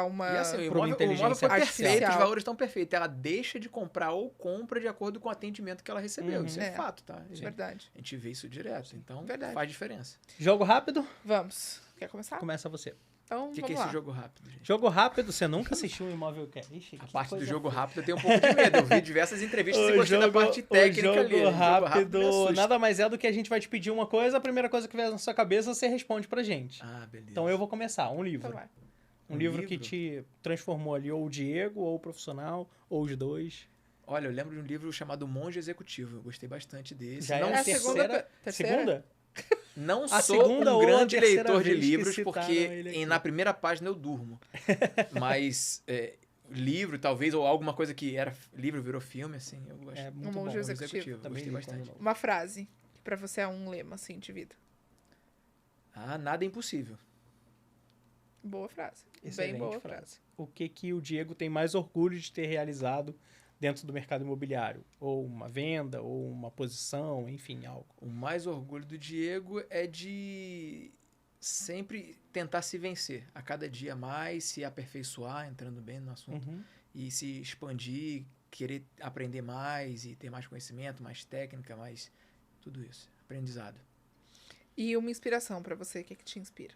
uma... E assim, o imóvel foi perfeito, os valores estão perfeitos. Ela deixa de comprar ou compra de acordo com o atendimento que ela recebeu. Isso é fato, tá? Verdade. A gente vê isso direto, então faz diferença. Jogo rápido? Vamos. Quer começar? Começa você. Então, o que é esse jogo rápido, gente? Jogo rápido, você nunca assistiu um Imóvel Cast? A parte do jogo rápido eu tenho um pouco de medo. Eu vi diversas entrevistas e gostei da parte técnica ali. O jogo rápido nada mais é do que a gente vai te pedir uma coisa, a primeira coisa que vier na sua cabeça, você responde pra gente. Beleza. Então eu vou começar. Um livro. Então vai. Um livro que te transformou ali, ou o Diego, ou o profissional, ou os dois. Olha, eu lembro de um livro chamado Monge Executivo. Eu gostei bastante desse. Já é a segunda? Não sou um grande leitor de livros, porque na primeira página eu durmo. Mas livro, talvez, ou alguma coisa que era livro virou filme, assim, eu gosto. É muito bom. Executivo. Gostei bastante. Uma frase que pra você é um lema, assim, de vida. Nada é impossível. Boa frase. Excelente Bem boa frase. O que o Diego tem mais orgulho de ter realizado dentro do mercado imobiliário? Ou uma venda, ou uma posição, enfim, algo. O mais orgulho do Diego é de sempre tentar se vencer. A cada dia mais, se aperfeiçoar, entrando bem no assunto. E se expandir, querer aprender mais e ter mais conhecimento, mais técnica, mais tudo isso. Aprendizado. E uma inspiração pra você, o que te inspira?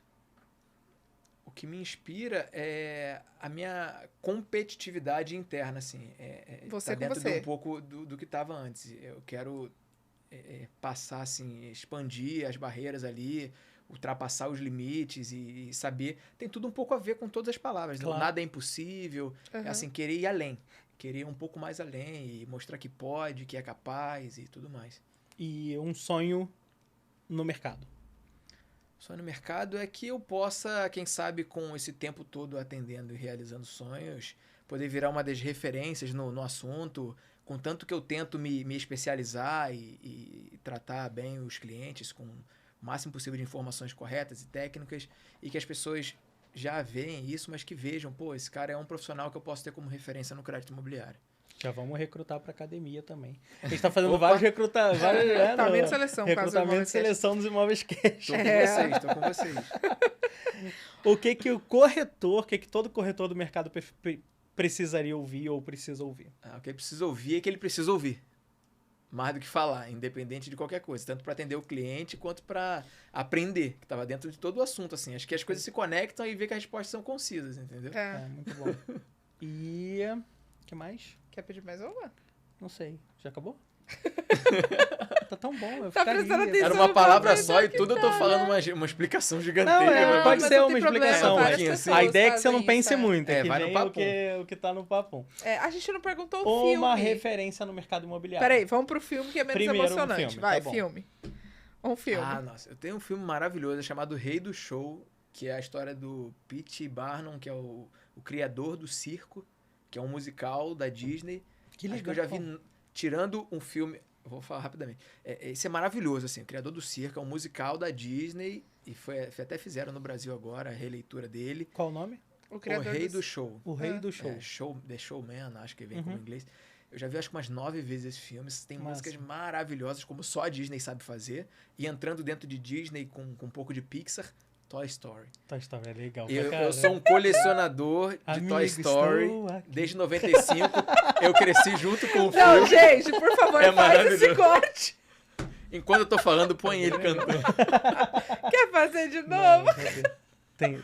O que me inspira é a minha competitividade interna, assim. Você tá com dentro você. de um pouco do que estava antes. Eu quero passar, assim, expandir as barreiras ali, ultrapassar os limites e saber... Tem tudo um pouco a ver com todas as palavras. Claro. Nada é impossível. É assim, querer ir além. Querer ir um pouco mais além e mostrar que pode, que é capaz e tudo mais. E um sonho no mercado? Sonho no mercado é que eu possa, quem sabe, com esse tempo todo atendendo e realizando sonhos, poder virar uma das referências no assunto, com tanto que eu tento me especializar e tratar bem os clientes com o máximo possível de informações corretas e técnicas, e que as pessoas já veem isso, mas que vejam, pô, esse cara é um profissional que eu posso ter como referência no crédito imobiliário. Já vamos recrutar para academia também. A gente está fazendo vários recrutamentos. Recrutamento de seleção. Recrutamento de seleção dos imóveis cash. Tô com vocês. O que o corretor, o que todo corretor do mercado precisaria ouvir ou precisa ouvir? O que ele precisa ouvir é que ele precisa ouvir. Mais do que falar, independente de qualquer coisa. Tanto para atender o cliente, quanto para aprender, que estava dentro de todo o assunto. Assim. Acho que as coisas se conectam e vê que as respostas são concisas, entendeu? Muito bom. E o que mais? Quer pedir mais uma? Não sei. Já acabou? Tá tão bom. Eu Tá prestando atenção. Era uma palavra só e tudo eu tô falando uma explicação gigantesca. Não, pode ser uma explicação. Assim. A ideia é que você não pense muito. Vai no papum. O que tá no papum. A gente não perguntou o filme. Uma referência no mercado imobiliário. Peraí, vamos pro filme que é menos emocionante. Filme, vai, tá filme. Um filme. Nossa. Eu tenho um filme maravilhoso chamado Rei do Show, que é a história do P.T. Barnum, que é o criador do circo, que é um musical da Disney. Que legal. Acho que eu já vi, tirando um filme... Vou falar rapidamente. Esse é maravilhoso, assim. O criador do circo é um musical da Disney e até fizeram no Brasil agora a releitura dele. Qual o nome? O Rei do Show. O Rei do Show. The Showman, acho que vem como inglês. Eu já vi acho que umas 9 vezes esse filme. Tem músicas maravilhosas, como só a Disney sabe fazer. E entrando dentro de Disney com um pouco de Pixar, Toy Story. Toy Story é legal. Eu sou um colecionador de Toy Story. Desde 95. Eu cresci junto com o filme. Não, gente, por favor, faz esse corte. Enquanto eu tô falando, põe ele cantando. Quer fazer de novo?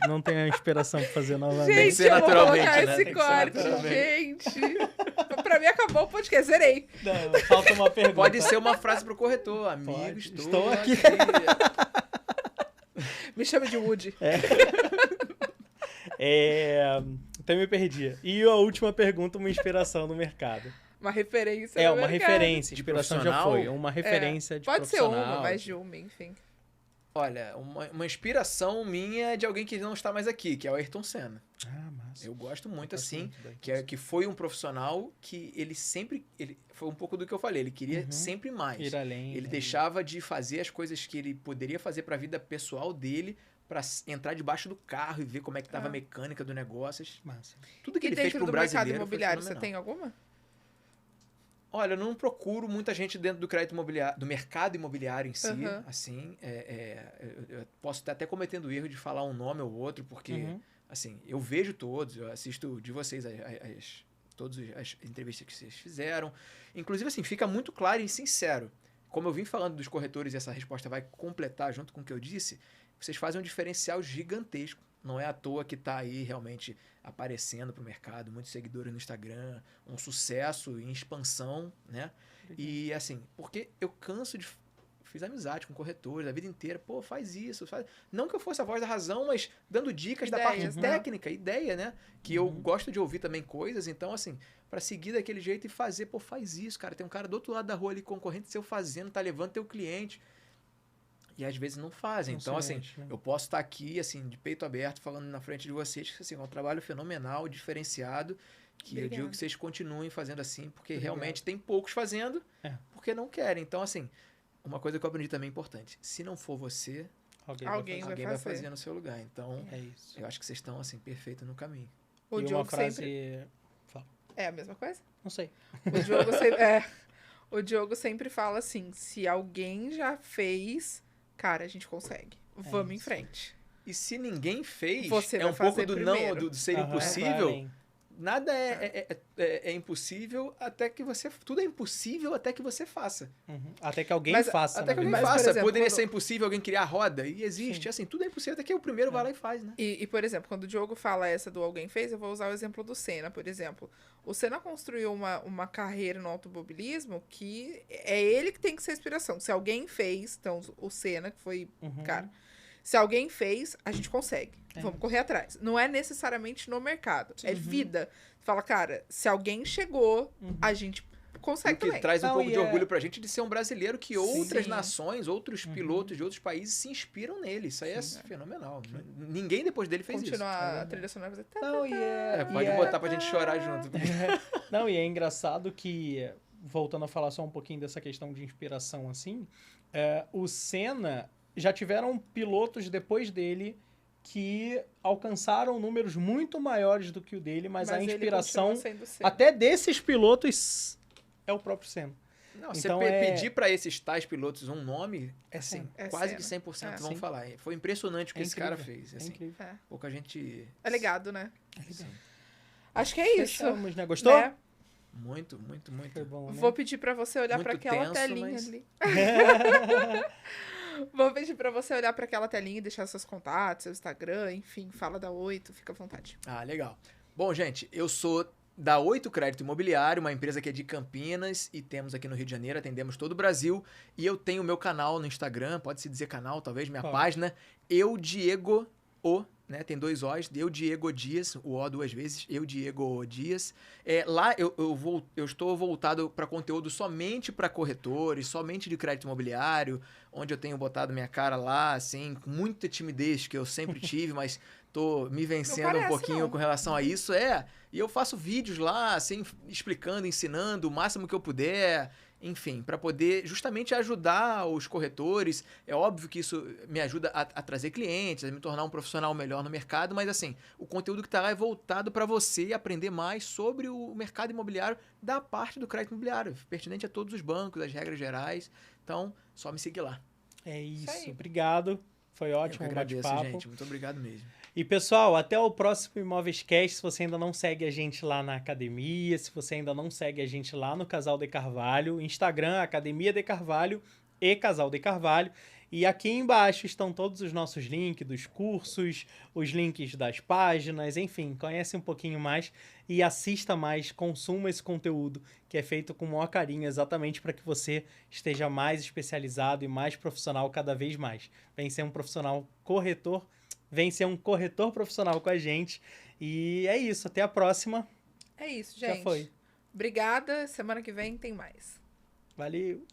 Não tem a inspiração pra fazer novamente. Gente, Tem que ser naturalmente, eu vou colocar né? esse corte, gente. Pra mim acabou o podcast, zerei. Não, falta uma pergunta. Pode ser uma frase pro corretor. Amigo, estou aqui. Me chame de Woody. Então eu me perdi. E a última pergunta, uma inspiração no mercado. Uma referência uma referência. Inspiração já foi. Uma referência de pode profissional. Pode ser uma, mais de uma, enfim. Olha, uma inspiração minha é de alguém que não está mais aqui, que é o Ayrton Senna. Massa. Eu gosto muito, assim, que foi um profissional que ele sempre... foi um pouco do que eu falei, ele queria sempre mais. Ir além. Ele deixava de fazer as coisas que ele poderia fazer para a vida pessoal dele, para entrar debaixo do carro e ver como é que estava a mecânica do negócio. Massa. Tudo que ele fez para o brasileiro. E dentro do mercado imobiliário, você tem alguma? Olha, eu não procuro muita gente dentro do crédito imobiliário, do mercado imobiliário em si, assim. Eu posso estar até cometendo o erro de falar um nome ou outro, porque, assim, eu vejo todos, eu assisto de vocês todas as entrevistas que vocês fizeram. Inclusive, assim, fica muito claro e sincero. Como eu vim falando dos corretores e essa resposta vai completar junto com o que eu disse, vocês fazem um diferencial gigantesco. Não é à toa que está aí realmente aparecendo para o mercado, muitos seguidores no Instagram, um sucesso em expansão, né? E assim, porque eu canso de... Fiz amizade com corretores a vida inteira. Pô, faz isso. Não que eu fosse a voz da razão, mas dando dicas da parte técnica, ideia, né? Que eu gosto de ouvir também coisas. Então, assim, para seguir daquele jeito e fazer, pô, faz isso, cara. Tem um cara do outro lado da rua ali, concorrente seu fazendo, tá levando teu cliente. E às vezes não fazem. Então, assim, eu posso estar aqui, assim, de peito aberto, falando na frente de vocês que, assim, é um trabalho fenomenal, diferenciado, que eu digo que vocês continuem fazendo assim, porque realmente tem poucos fazendo, porque não querem. Então, assim, uma coisa que eu aprendi também importante. Se não for você, alguém vai fazer no seu lugar. Então, eu acho que vocês estão, assim, perfeitos no caminho. O Diogo sempre... Fala. É a mesma coisa? Não sei. O Diogo sempre fala assim, se alguém já fez... Cara, a gente consegue. Vamos em frente. E se ninguém fez, Você é vai um pouco fazer do primeiro. não, do ser impossível. Nada é impossível até que você... Tudo é impossível até que você faça. Até que alguém faça. Até que alguém faça. Exemplo, poderia ser impossível alguém criar a roda. E existe. Sim. Assim, tudo é impossível até que o primeiro vai lá e faz, né? E, por exemplo, quando o Diogo fala essa do alguém fez, eu vou usar o exemplo do Senna, por exemplo. O Senna construiu uma carreira no automobilismo que é ele que tem que ser a inspiração. Se alguém fez, então o Senna, que foi, cara... Se alguém fez, a gente consegue. Vamos correr atrás. Não é necessariamente no mercado. É vida. Fala, cara, se alguém chegou, a gente consegue também. Que traz um pouco de orgulho pra gente de ser um brasileiro que outras nações, outros pilotos de outros países se inspiram nele. Isso aí é fenomenal. Ninguém depois dele fez isso. Continuar a trilha sonora. Pode botar pra gente chorar junto. Não, e é engraçado que, voltando a falar só um pouquinho dessa questão de inspiração assim, o Senna... Já tiveram pilotos depois dele que alcançaram números muito maiores do que o dele, mas a inspiração até desses pilotos é o próprio Senna. Não, então, você pedir para esses tais pilotos um nome, assim, quase que 100%, vamos falar. Foi impressionante o que esse cara fez. Assim, pouca gente... É legado, né? Acho que é isso. Fechamos, né? Gostou? Muito, muito, muito. Foi bom, né? Vou pedir para você olhar para aquela telinha ali. Vou pedir pra você olhar para aquela telinha e deixar seus contatos, seu Instagram, enfim, fala da 8, fica à vontade. Legal. Bom, gente, eu sou da 8 Crédito Imobiliário, uma empresa que é de Campinas e temos aqui no Rio de Janeiro, atendemos todo o Brasil. E eu tenho o meu canal no Instagram, pode-se dizer canal, talvez, minha página, Eu Diego O, né? Tem 2 O's, Eu Diego Dias, o O 2 vezes, Eu Diego Dias. Lá eu estou voltado para conteúdo somente para corretores, somente de crédito imobiliário, onde eu tenho botado minha cara lá, assim, com muita timidez que eu sempre tive, mas tô me vencendo um pouquinho com relação a isso. E eu faço vídeos lá, assim, explicando, ensinando o máximo que eu puder, enfim, para poder justamente ajudar os corretores. É óbvio que isso me ajuda a trazer clientes, a me tornar um profissional melhor no mercado, mas assim, o conteúdo que tá lá é voltado para você aprender mais sobre o mercado imobiliário da parte do crédito imobiliário, pertinente a todos os bancos, as regras gerais. Então, só me seguir lá. É isso. Obrigado. Foi ótimo o bate-papo. Gente. Muito obrigado mesmo. E, pessoal, até o próximo Imóveis Cast. Se você ainda não segue a gente lá na academia, se você ainda não segue a gente lá no Casal de Carvalho, Instagram, Academia de Carvalho e Casal de Carvalho. E aqui embaixo estão todos os nossos links dos cursos, os links das páginas, enfim, conhece um pouquinho mais e assista mais, consuma esse conteúdo que é feito com o maior carinho, exatamente para que você esteja mais especializado e mais profissional cada vez mais. Vem ser um profissional corretor, vem ser um corretor profissional com a gente. E é isso, até a próxima. É isso, gente. Já foi. Obrigada, semana que vem tem mais. Valeu!